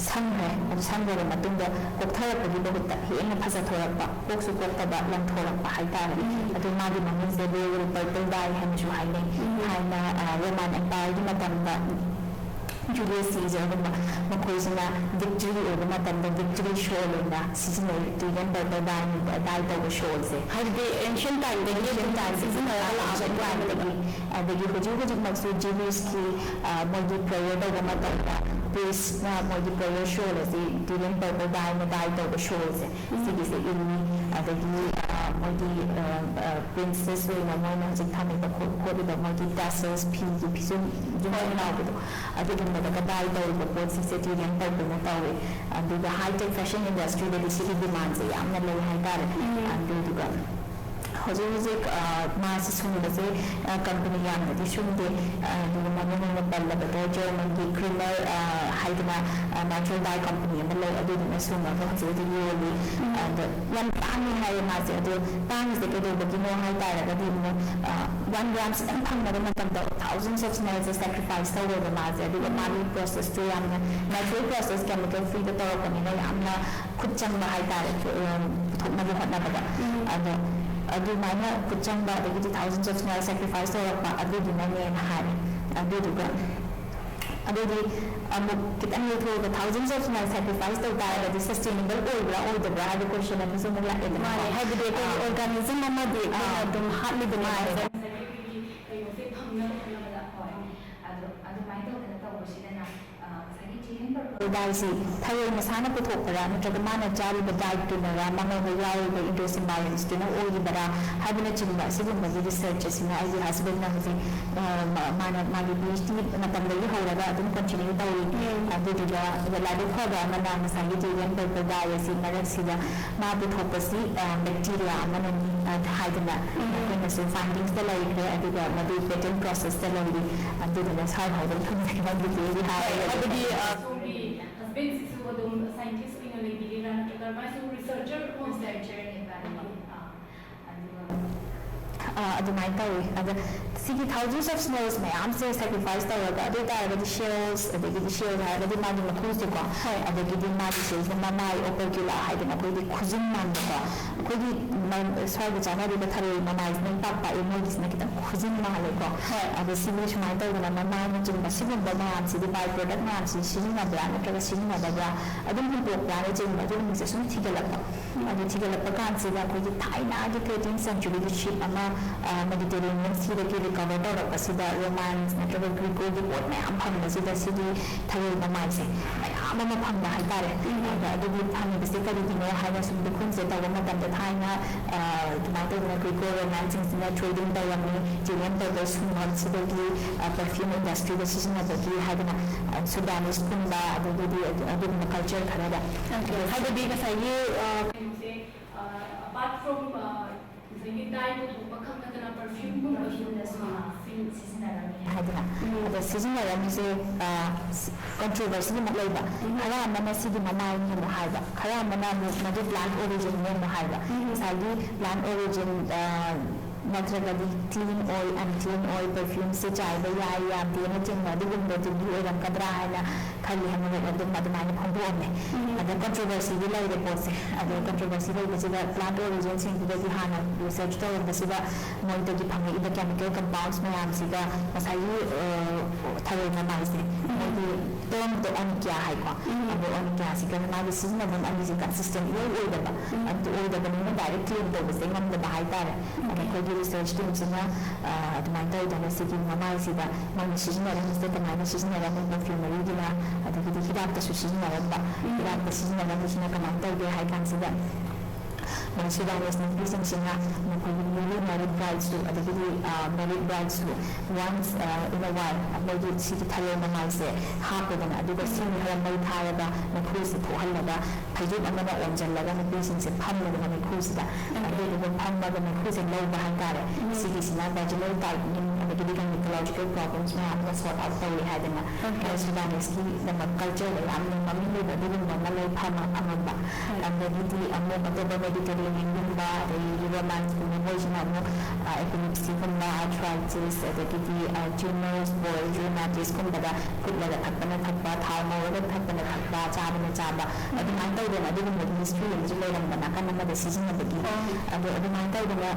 ꯁꯪꯈ꯭ꯔꯦ ꯑꯗꯨ ꯁꯪꯈ꯭ꯔꯕ ꯃꯇꯨꯡꯗ ꯀꯣꯛꯊꯔꯛꯄꯒꯤ ꯃꯍꯨꯠꯇ ꯍꯦꯟꯅ ꯐꯖꯊꯣꯔꯛꯄ ꯀꯣꯛꯁꯨ ꯀꯣꯛꯇꯕ ꯂꯪꯊꯣꯔꯛꯄ ꯍꯥꯏꯇꯥꯔꯦ ꯑꯗꯨ ꯃꯥꯒꯤ ꯃꯃꯤꯡꯁꯦ ꯔꯣꯌꯦꯜ ꯄꯔꯄꯜ ꯗꯥꯏ ꯍꯥꯏꯅꯁꯨ ꯍꯥꯏꯅꯩ ꯊꯥꯏꯅ ꯔꯣꯃꯥꯟ ꯑꯦꯝꯄꯥꯌꯔꯒꯤ ꯃꯇꯝꯗ Julius Caesarꯒꯨꯝꯕ ꯃꯈꯣꯏꯁꯤꯅ ꯚꯤꯛꯇ꯭ꯔꯤ ꯑꯣꯏꯕ ꯃꯇꯝꯗ ꯚꯤꯛꯇ꯭ꯔꯤ ꯁꯣꯜ ꯑꯣꯏꯅ ꯁꯤꯖꯤꯟꯅꯩ ꯇ꯭ꯔꯤꯒꯟ ꯄꯔꯄꯜ ꯗꯥꯏ ꯇꯧꯕ ꯁꯣꯜꯁꯦ ꯍꯥꯏꯕꯗꯤ ꯑꯦꯟꯁꯤꯌꯟ ꯇꯥꯏꯝꯗꯒꯤ ꯁꯤꯖꯤꯟꯅꯔꯒ ꯂꯥꯛꯑꯕ ꯑꯗꯒꯤ ꯍꯧꯖꯤꯛꯃꯛꯁꯨ ꯖꯤꯂꯤꯌꯁꯀꯤ ꯃꯣꯏꯒꯤ ꯄ꯭ꯔꯦꯌꯔ ꯇꯧꯕ ꯃꯇꯝꯗ ꯄ꯭ꯔꯤꯁꯅ ꯃꯣꯏꯒꯤ ꯄ꯭ꯔꯦꯌꯔ ꯁꯣꯜ ꯑꯁꯤ ꯇ꯭ꯔꯤꯒꯟ ꯄꯔꯄꯜ ꯗꯥꯏꯅ ꯗꯥꯏ ꯇꯧꯕ ꯁꯣꯜꯁꯦ ꯁꯤꯒꯤꯁꯦ ꯏꯜꯂꯤ ꯑꯗꯒꯤ ꯃꯣꯏꯒꯤ ꯄ꯭ꯔꯤꯟꯁꯦꯁ ꯑꯣꯏꯅ ꯃꯣꯏꯅ ꯍꯧꯖꯤck ꯊꯝꯃꯤꯕ ꯈꯣꯠꯂꯤꯕ ꯃꯣꯏꯒꯤ ꯇꯦꯁꯜꯁ ꯐꯤꯒꯤ ꯐꯤꯖꯨꯝ ꯂꯥꯎꯕꯗꯣ ꯑꯗꯨꯒꯨꯝꯕꯗ ꯗꯥꯏ ꯇꯧꯔꯤꯕ ꯄꯣꯠꯁꯤꯡꯁꯦ ꯇ꯭ꯔꯤꯒꯟ ꯄꯔꯄꯜꯅ ꯇꯧꯋꯤ ꯑꯗꯨꯒ ꯍꯥꯏꯇꯦꯛ ꯐꯦꯁꯟ ꯏꯟꯗꯁꯇ꯭ꯔꯤꯗꯗꯤ ꯁꯤꯒꯤ ꯗꯤꯃꯥꯟꯁꯦ ꯌꯥꯝꯅ ꯂꯩ ꯍꯥꯏꯇꯥꯔꯦ ꯑꯗꯨꯗꯨꯒ ꯍꯧꯖꯤꯛ ꯃꯥꯁꯤ ꯁꯨꯡꯕꯁꯦ ꯀꯝꯄꯅꯤ ꯌꯥꯝꯅꯗꯤ ꯁꯨꯡꯗꯦ ꯑꯗꯨꯒ ꯃꯃꯤꯡ ꯑꯣꯏꯅ ꯄꯜꯂꯕꯗ ꯖꯔꯃꯟꯒꯤ ꯀ꯭ꯔꯤꯃꯔ ꯍꯥꯏꯗꯅ ꯅꯦꯆꯔꯦꯜ ꯗꯥꯏ ꯀꯝꯄꯅꯤ ꯑꯃ ꯂꯩ ꯑꯗꯨꯗꯨꯅ ꯁꯨꯡꯉꯒ ꯍꯧꯖꯤꯛ ꯌꯣꯜꯂꯤ ꯑꯗꯣ ꯌꯥꯝ ꯇꯥꯡꯉꯤ ꯍꯥꯏꯌꯦ ꯃꯥꯁꯦ ꯑꯗꯣ ꯇꯥꯡꯉꯤꯁꯦ ꯀꯩꯗꯧꯕꯒꯤꯅꯣ ꯍꯥꯏꯇꯥꯔꯒꯗꯤ 1 gram ꯈꯤꯇꯪ ꯐꯪꯅꯕ ꯃꯇꯝꯗ thousands of snails sacrifice tꯧꯋꯦꯕ ꯃꯥꯁꯦ ꯑꯗꯨꯒ ꯃꯥꯒꯤ ꯄ꯭ꯔꯣꯁꯦꯁꯇꯨ ꯌꯥꯝꯅ ꯅꯦꯆꯔꯦꯜ ꯄ꯭ꯔꯣꯁꯦꯁ ꯀꯦꯃꯤꯀꯦꯜ ꯐ꯭ꯔꯤꯗ ꯇꯧꯔꯛꯄꯅꯤꯅ ꯌꯥꯝꯅ ꯈꯨꯠ ꯆꯪꯕ ꯍꯥꯏꯇꯥꯔꯦ ꯄꯨꯊꯣꯛꯅꯕ ꯍꯣꯠꯅꯕꯗ ꯑꯗꯣ ꯑꯗꯨꯃꯥꯏꯅ ꯈꯨꯠ ꯆꯪꯕ ꯑꯗꯒꯤꯗꯤ thousands of snails sacrifice ꯇꯧꯔꯛꯄ ꯑꯗꯨꯗꯨꯅꯅꯦꯅ ꯍꯥꯏ ꯑꯗꯨꯗꯨꯒ ꯑꯗꯨꯗꯤ ꯑꯃꯨꯛ ꯈꯤꯇꯪ ꯌꯦꯡꯊꯣꯛꯑꯒ thousands of snails sacrifice ꯇꯧ ꯇꯥꯔꯒꯗꯤ sustainable ꯑꯣꯏꯕ꯭ꯔꯥ ꯑꯣꯏꯗꯕ꯭ꯔꯥ ꯍꯥꯏꯕ ꯀ꯭ꯋꯦꯁꯟ ꯑꯃꯁꯨ ꯑꯃꯨꯛ ꯂꯥꯛꯑꯦꯗꯅ ꯍꯥꯏꯕꯗꯤ ꯑꯩꯈꯣꯏ ꯑꯣꯔꯒꯥꯅꯤꯖꯝ ꯑꯃꯗꯤ ꯑꯗꯨꯝ ꯍꯥꯠꯂꯤꯕꯅꯤ ꯀꯩꯅꯣꯁꯦ ꯐꯪꯅꯕ ꯍꯣꯠꯅꯕꯗ ꯑꯗꯨꯃꯥꯏꯅ ꯇꯧꯗꯅ ꯇꯧꯕꯁꯤꯗꯅ ꯉꯁꯥꯏꯒꯤ ꯇ꯭ꯔꯤꯒꯟ ꯄꯔꯄꯜ ꯗꯥꯏꯁꯤ ꯊꯔꯣꯏ ꯃꯁꯥꯅ ꯄꯨꯊꯣꯛꯄꯔꯥ ꯅꯠꯇ꯭ꯔꯒ ꯃꯥꯅ ꯆꯥꯔꯤꯕ ꯗꯥꯏꯠꯇꯨꯅꯔꯥ ꯃꯉꯣꯟꯗ ꯌꯥꯎꯔꯤꯕ ꯏꯟꯗꯣꯁꯤꯝꯕꯥꯏꯟꯁꯇꯨꯅ ꯑꯣꯏꯔꯤꯕꯔꯥ ꯍꯥꯏꯕꯅꯆꯤꯡꯕ ꯑꯁꯤꯒꯨꯝꯕꯒꯤ ꯔꯤꯁꯔꯆ ꯑꯁꯤꯅ ꯑꯩꯒꯤ ꯍꯁꯕꯦꯟꯅ ꯍꯧꯖꯤꯛ ꯃꯥꯅ ꯃꯥꯒꯤ PhD ꯃꯇꯝꯗꯒꯤ ꯍꯧꯔꯒ ꯑꯗꯨꯝ ꯀꯟꯇꯤꯅ꯭ꯌꯨ ꯇꯧꯔꯤ ꯑꯗꯨꯗꯨꯒ ꯂꯥꯏꯕꯛ ꯐꯕ ꯑꯃꯅ ꯉꯁꯥꯏꯒꯤ ꯇ꯭ꯔꯤꯒꯟ ꯄꯔꯄꯜ ꯗꯥꯏ ꯑꯁꯤ ꯃꯔꯛꯁꯤꯗ ꯃꯥ ꯄꯨꯊꯣꯛꯄꯁꯤ ꯕꯦꯛꯇꯤꯔꯤꯌా ꯑꯃꯅꯅꯤ ꯍꯥꯏꯗꯅ ꯑꯩꯈꯣꯏꯅꯁꯨ ꯐꯥꯏꯟꯗꯤꯡꯁꯇ ꯂꯩꯈ꯭ꯔꯦ ꯑꯗꯨꯒ ꯃꯗꯨ ꯄꯦꯇꯦꯟ ꯄ꯭ꯔꯣꯁꯦꯁꯇ ꯂꯩꯔꯤ ꯑꯗꯨꯗꯨꯅ ꯁ꯭ꯋꯥꯏ ꯐꯥꯎꯕ ꯊꯝꯖꯩ ꯍꯥꯏꯕꯗꯤ ꯁꯣꯝꯒꯤ ꯍꯁꯕꯦꯟꯁꯤꯁꯨ ꯑꯗꯨꯝ ꯁꯥꯏꯟꯇꯤꯁ ꯑꯣꯏꯅ ꯂꯩꯕꯤꯔꯤꯔꯥ ꯅꯠꯇ꯭ꯔꯒ ꯃꯥꯁꯨ ꯔꯤꯁꯔꯆꯔꯅꯦꯕ ꯑꯗꯨꯃꯥꯏꯅ ꯇꯧꯋꯤ ꯑꯗ ꯁꯤꯒꯤ thousands of snails ꯃꯌꯥꯝꯁꯦ sacrifice ꯇꯧꯔꯒ ꯑꯗꯨ ꯑꯣꯏꯇꯥꯔꯒꯗꯤ shells ꯑꯗꯒꯤꯗꯤ shell ꯍꯥꯏꯔꯒꯗꯤ ꯃꯥꯒꯤ ꯃꯈꯨꯁꯦꯀꯣ ꯑꯗꯒꯤꯗꯤ ꯃꯥꯒꯤ ꯁꯦꯜꯁꯤꯅ ꯃꯃꯥꯏ opercula ꯍꯥꯏꯗꯅ ꯑꯩꯈꯣꯏꯒꯤ ꯈꯨꯖꯤꯟ ꯃꯥꯟꯕꯀꯣ ꯑꯩꯈꯣꯏꯒꯤ ꯁ꯭ꯋꯥꯏꯗ ꯆꯥꯅꯔꯤꯕ ꯊꯔꯣꯏ ꯃꯃꯥꯏꯁꯤꯅ ꯄꯥꯛ ꯄꯥꯛꯏ ꯃꯣꯏꯒꯤꯁꯤꯅ ꯈꯤꯇꯪ ꯈꯨꯖꯤꯟ ꯃꯥꯜꯂꯦꯀꯣ ꯑꯗꯣ ꯁꯤꯒꯤ ꯁꯨꯃꯥꯏꯅ ꯇꯧꯗꯅ ꯃꯃꯥꯏꯅꯆꯤꯡꯕ ꯁꯤꯒꯨꯝꯕ ꯃꯌꯥꯝꯁꯤꯗꯤ ꯕꯥꯏ ꯄ꯭ꯔꯗꯛ ꯃꯌꯥꯝꯁꯤ ꯁꯤꯖꯤꯟꯅꯕ꯭ꯔꯥ ꯅꯠꯇ꯭ꯔꯒ ꯁꯤꯖꯤꯟꯅꯗꯕ꯭ꯔꯥ ꯑꯗꯨꯝ ꯍꯨꯟꯗꯣꯛꯄ꯭ꯔꯥꯅꯆꯤꯡꯕ ꯑꯗꯨꯒꯨꯝꯕꯁꯦ ꯁꯨꯝ ꯊꯤꯒꯠꯂꯛꯄ ꯑꯗꯨ ꯊꯤꯒꯠꯂꯛꯄ ꯀꯥꯟꯁꯤꯗ ꯑꯩꯈꯣꯏꯒꯤ ꯊꯥꯏꯅꯒꯤ 13th centuryꯒꯤ ship ꯑꯃ ꯃꯦꯗꯤꯇꯦꯔꯦꯅꯤꯌꯟ ꯁꯤꯗꯒꯤ ꯔꯤꯀቨꯔ ꯇꯧꯔꯛꯄꯁꯤꯗ ꯔꯣꯃꯥꯟꯁ ꯅꯠꯇ꯭ꯔꯒ ꯒ꯭ꯔꯤꯀꯣꯒꯤ ꯄꯣꯠ ꯃꯌꯥꯝ ꯐꯪꯕꯁꯤꯗ ꯁꯤꯒꯤ ꯊꯔꯣꯏ ꯃꯃꯥꯏꯁꯦ ꯃꯌꯥꯝ ꯑꯃ ꯐꯪꯕ ꯍꯥꯏꯇꯥꯔꯦ ꯑꯗ ꯑꯗꯨꯒꯤ ꯐꯪꯕꯁꯦ ꯀꯔꯤꯒꯤꯅꯣ ꯍꯥꯏꯅ ꯁꯨꯝ ꯈꯨꯟꯁꯦ ꯇꯧꯕ ꯃꯇꯝꯗ ꯊꯥꯏꯅ ꯑꯗꯨꯃꯥꯏꯅ ꯇꯧꯗꯅ ꯒ꯭ꯔꯤꯀꯣ ꯔꯣꯃꯥꯟꯁꯤꯡꯁꯤꯅ ꯇ꯭ꯔꯦꯗꯤꯡ ꯇꯧꯔꯝꯃꯤ ꯇ꯭ꯔꯦꯗꯤꯡ ꯇꯧꯕ ꯁꯨꯝꯕꯁꯤꯗꯒꯤ ꯄꯔꯐ꯭ꯌꯨꯝ ꯏꯟꯗꯁꯇ꯭ꯔꯤꯗ ꯁꯤꯖꯤꯟꯅꯕꯒꯤ ꯍꯥꯏꯗꯅ ꯁꯨꯗꯥꯅꯤꯁꯀꯨꯝꯕ ꯑꯗꯒꯤꯗꯤ ꯑꯗꯨꯒꯨꯝꯕ ꯀꯜꯆꯔ ꯈꯔꯗ ꯍꯥꯏꯕꯗꯤ ꯉꯁꯥꯏꯒꯤ ꯀꯩꯅꯣꯁꯦ apart from ꯉꯁꯥꯏꯒꯤ ꯗꯥꯏ ꯄꯨꯊꯣꯛꯄ ꯈꯛ ꯅꯠꯇꯅ ꯄꯔꯐ꯭ꯌꯨꯝꯒꯨꯝꯕꯁꯨ ꯁꯤꯖꯤꯟꯅꯔꯝꯃꯤ ꯍꯥꯏꯗꯅ ꯑꯗ ꯁꯤꯖꯤꯟꯅꯔꯝꯃꯤꯁꯦ ꯀꯟꯇ꯭ꯔꯣꯚꯔꯁꯤ ꯑꯃꯨꯛ ꯂꯩꯕ ꯈꯔ ꯑꯃꯅ ꯁꯤꯒꯤ ꯃꯃꯥꯏꯅꯤ ꯑꯃꯨꯛ ꯍꯥꯏꯕ ꯈꯔ ꯑꯃꯅ ꯑꯃꯨꯛ ꯃꯗꯨ ꯄ꯭ꯂꯥꯟ ꯑꯣꯔꯤꯖꯤꯟꯅꯤ ꯑꯃꯨꯛ ꯍꯥꯏꯕ ꯉꯁꯥꯏꯒꯤ ꯄ꯭ꯂꯥꯟ ꯑꯣꯔꯤꯖꯤꯟ ꯅꯠꯇ꯭ꯔꯒꯗꯤ ꯀ꯭ꯂꯤꯟ ꯑꯣꯏꯜ ꯑꯟꯀ꯭ꯂꯤꯟ ꯑꯣꯏꯜ ꯄꯔꯐ꯭ꯌꯨꯝꯁꯦ ꯆꯥꯏꯕ ꯌꯥꯏ ꯌꯥꯗꯦꯅ ꯆꯤꯡꯕ ꯑꯗꯨꯒꯨꯝꯕꯗꯨꯒꯤ ꯑꯣꯏꯔꯝꯒꯗ꯭ꯔꯥ ꯍꯥꯏꯅ ꯈꯜꯂꯤ ꯍꯥꯏꯅ ꯑꯗꯨꯝ ꯑꯗꯨꯃꯥꯏꯅ ꯐꯣꯡꯗꯣꯛꯑꯝꯃꯦ ꯑꯗ ꯀꯟꯇ꯭ꯔꯣꯚꯔꯁꯤꯗꯤ ꯂꯩꯔꯦ ꯄꯣꯠꯁꯦ ꯑꯗꯣ ꯀꯟꯇ꯭ꯔꯣꯚꯔꯁꯤ ꯂꯩꯕꯁꯤꯗ ꯄ꯭ꯂꯥꯟ ꯑꯣꯔꯤꯖꯤꯟꯁꯤꯡꯗꯨꯗꯒꯤ ꯍꯥꯟꯅ ꯔꯤꯁꯔꯆ ꯇꯧꯔꯝꯕꯁꯤꯗ ꯃꯣꯏꯗꯒꯤ ꯐꯪꯉꯛꯏꯕ ꯀꯦꯃꯤꯀꯦꯜ ꯀꯝꯄꯥꯎꯟꯁ ꯃꯌꯥꯝꯁꯤꯒ ꯉꯁꯥꯏꯒꯤ ꯊꯔꯣꯏ ꯃꯃꯥꯏꯁꯦ ꯃꯣꯏꯒꯤ ꯇꯔꯝꯗꯣ ꯑꯣꯅꯤꯀ꯭ꯌꯥ ꯍꯥꯏꯀꯣ ꯑꯗꯣ ꯑꯣꯅꯤꯀ꯭ꯌꯥꯁꯤꯒ ꯃꯥꯒꯤ ꯁꯤꯖꯤꯟꯅꯐꯝ ꯑꯅꯤꯁꯦ ꯀꯟꯁꯤꯁꯇꯦꯟ ꯏꯑꯣꯏ ꯑꯣꯏꯗꯕ ꯑꯗꯨ ꯑꯣꯏꯗꯕꯅꯤꯅ ꯗꯥꯏꯔꯦꯛ ꯀ꯭ꯂꯦꯝ ꯇꯧꯕꯁꯦ ꯉꯝꯗꯕ ꯍꯥꯏꯇꯥꯔꯦ ꯑꯗ ꯑꯩꯈꯣꯏꯒꯤ ꯔꯤꯁꯔꯆ ꯇꯤꯝꯁꯤꯅ ꯑꯗꯨꯃꯥꯏꯅ ꯇꯧꯗꯅ ꯁꯤꯒꯤ ꯃꯃꯥꯏꯁꯤꯗ ꯃꯣꯏꯅ ꯁꯤꯖꯤꯟꯅꯔꯝꯕꯁꯤꯗ ꯀꯃꯥꯏꯅ ꯁꯤꯖꯤꯟꯅꯔꯝꯕ ꯄꯔꯐ꯭ꯌꯨꯃꯔꯤꯒꯤꯅ ꯑꯗꯒꯤꯗꯤ ꯍꯤꯗꯥꯛꯇꯁꯨ ꯁꯤꯖꯤꯟꯅꯔꯝꯕ ꯍꯤꯗꯥꯛꯇ ꯁꯤꯖꯤꯟꯅꯔꯝꯕꯁꯤꯅ ꯀꯃꯥꯏꯅ ꯇꯧꯒꯦ ꯍꯥꯏ ꯀꯥꯟꯁꯤꯗ ꯁꯨꯗꯥꯅꯤꯁ ꯅꯨꯄꯤꯁꯤꯡꯁꯤꯅ ꯃꯈꯣꯏꯒꯤ ꯅ꯭ꯌꯨꯂꯤ ꯃꯦꯔꯤड ꯕ꯭ꯔꯥꯏꯠꯁꯨ ꯑꯗꯒꯤꯗꯤ ꯃꯦꯔꯤड ꯕ꯭ꯔꯥꯏꯠꯁꯨ ꯋꯥꯟꯁ ꯏꯟ ꯑ ꯋꯥꯏꯜ ꯃꯣꯏꯒꯤ ꯁꯤꯒꯤ ꯊꯔꯣꯏ ꯃꯃꯥꯏꯁꯦ ꯍꯥꯞꯄꯦꯗꯅ ꯑꯗꯨꯒ ꯁꯤꯡ ꯈꯔ ꯃꯩ ꯊꯥꯔꯒ ꯃꯩꯈꯨꯁꯤ ꯊꯣꯛꯍꯜꯂꯒ ꯐꯩꯖꯨꯞ ꯑꯃꯅ ꯑꯣꯝꯁꯤꯜꯂꯒ ꯅꯨꯄꯤꯁꯤꯡꯁꯦ ꯐꯝꯃꯦꯗꯅ ꯃꯩꯈꯨꯁꯤꯗ ꯑꯗꯨꯗꯨꯒ ꯐꯝꯃꯒ ꯃꯩꯈꯨꯁꯦ ꯂꯧꯕ ꯍꯥꯏꯇꯥꯔꯦ ꯁꯤꯒꯤꯁꯤꯅ ꯚꯦꯖꯤꯅꯦꯜ ꯇꯥꯏꯞꯅꯤꯡ adagidi gynecological problems mayam na sort out tawi hadina Sudanese ki nama culture le amna mami le badin nama le phama phamaba adagidi ammo patoba Mediterranean gumba romance version ammo epilepsy gumba arthritis adagidi tumors boils rheumatis gumba kudlaga thakpana thakpa thawma wada thakpana thakpa chabana chaba adumai tawdena adugumba history le leirambana kanama da season adagi adumai tawdena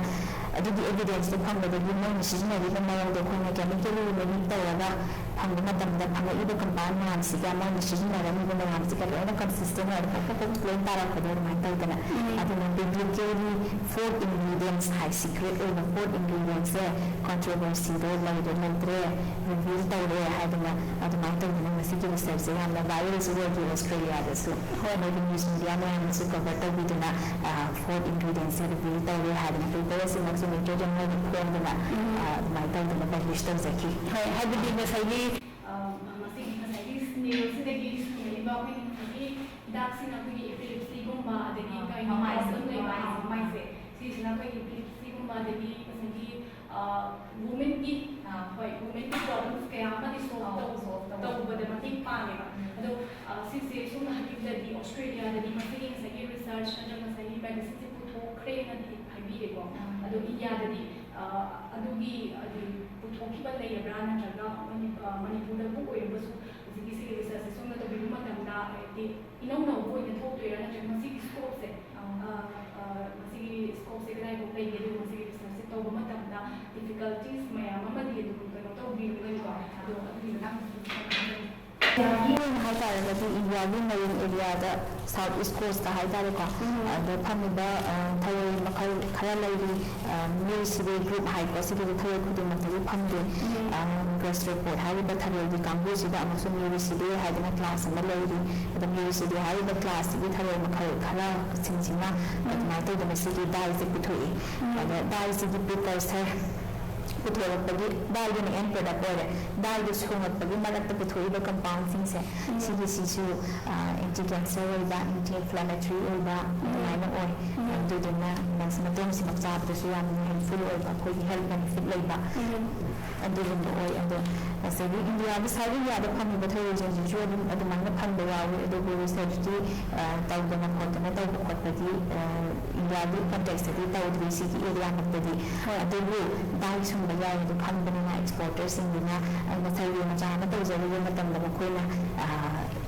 adigi evidence to phangdagi mo season adigi mayawda khona chemically remove tawada phangda matamda phangaiba compound mayam siga mo season adami mo mayam siga loina consistent or plain tara khadur mai tawdena aduna biblically 4 ingredients high secret over 4 ingredients controversy do laida nantre reveal tawde haduna adumai tawdena masigi research yamna viral sugar Australia da su hono di news media mayam su cover tawdena 4 ingredients reveal tawde haduna papers in nitrogen mo phondena mai tawdena publish tawzaki habidi masai masigi masai snail sidagi snail ba ki daksina ki epilepsy gumba adagi kai mai se sisna kai epilepsy gumba adagi masigi women ki women ki problems kaya ma di solve tawbada mati pane ba ado sisi sumna hakibda di Australia da di masigi masagi research na masagi medicine puthokre na di habi ko ado India da di adugi puthokhiba leibra natraga Manipur bu oibasu sigi sigi research sumna to bilu matamda di inau ko ina thoktoira natraga masigi scope se kadai ko play de masigi research to ba matamda difficulties mayam amadi du ko to bilu ko ado adui na haitare India gi main area da South East Coast da haitare ko da phamiba thai makhal khara lairi military group hai ko sigi thai khudin matari phamde press report hai ba thai di kambu sida amasum military hai da class ma lairi da military hai da class gi thai makhal khara singsinga ma to da sigi dai se puthoi da dai sigi precursor puthorapagi dai ni end product ore dai de sungapagi malakta puthoiba compound things se CBC anti cancer oiba anti inflammatory oiba naina oi do dena mathematum si makcha da su yam helpful oiba koi health benefit leiba adu dena oi adu asagi India bi sari ya da phami ba thoi je ju adu mangna phanda yawi adu research ti tau dena khotna tau khotpati India bi context ti tau di si area makti adu dai sum ya itu company exporters singina masai na jana to jari matam da koina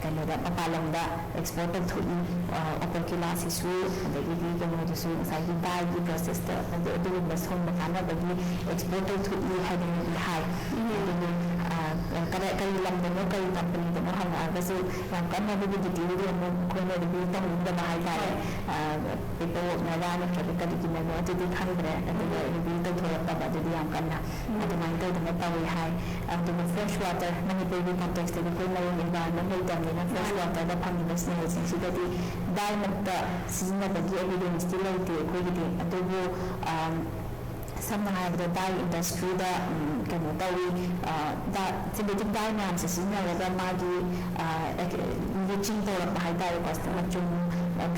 kana da papalam da exporter thudi upper class issue da gi kana da su sai dai gi process da da bas hon da kana da gi exporter thudi hadin high kada kali lam da no kali company da no hanga da su yang kana da gi di no koina da gi tam da bahai da people na da na kali gi na no da di khang da da gi da thora da da di yang kana adumai to da tawi hai the fresh water many baby context da ko lai environment da na fresh water da phami da snail si da di diamond da season da gi evidence still out ko gi adugo samna the dye industry da kana tawi da synthetic dye nam se season da magi leaching to da hai da ko sta chum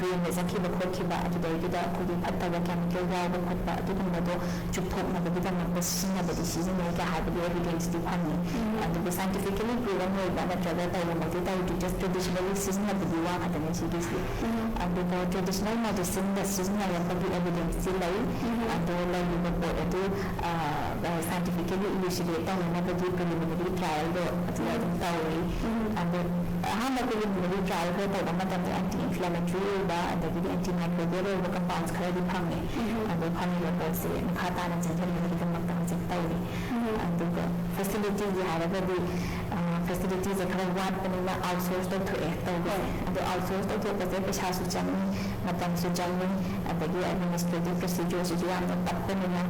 green is a kiba kokiba at the day that could be put the chemical rather put the other to put the bigger machine of the season like I have the evidence to honey and the scientifically proven way that rather than to just traditionally season of the diwa at the NCDC and the traditional medicine the seasonal and the evidence still lay and the like you report to scientifically elucidate on another preliminary trial at the Tauri and the preliminary trial the anti-inflammatory ba adagi antimicrobial ba compounds khara di phange adu phani ba se khata na chen ni ka makta chen tauri adu facility ji haraga di facilities khara wat pani na outsource to adu outsource to pa paisa su chang matam su chang adagi administrative procedures ji am ta pani na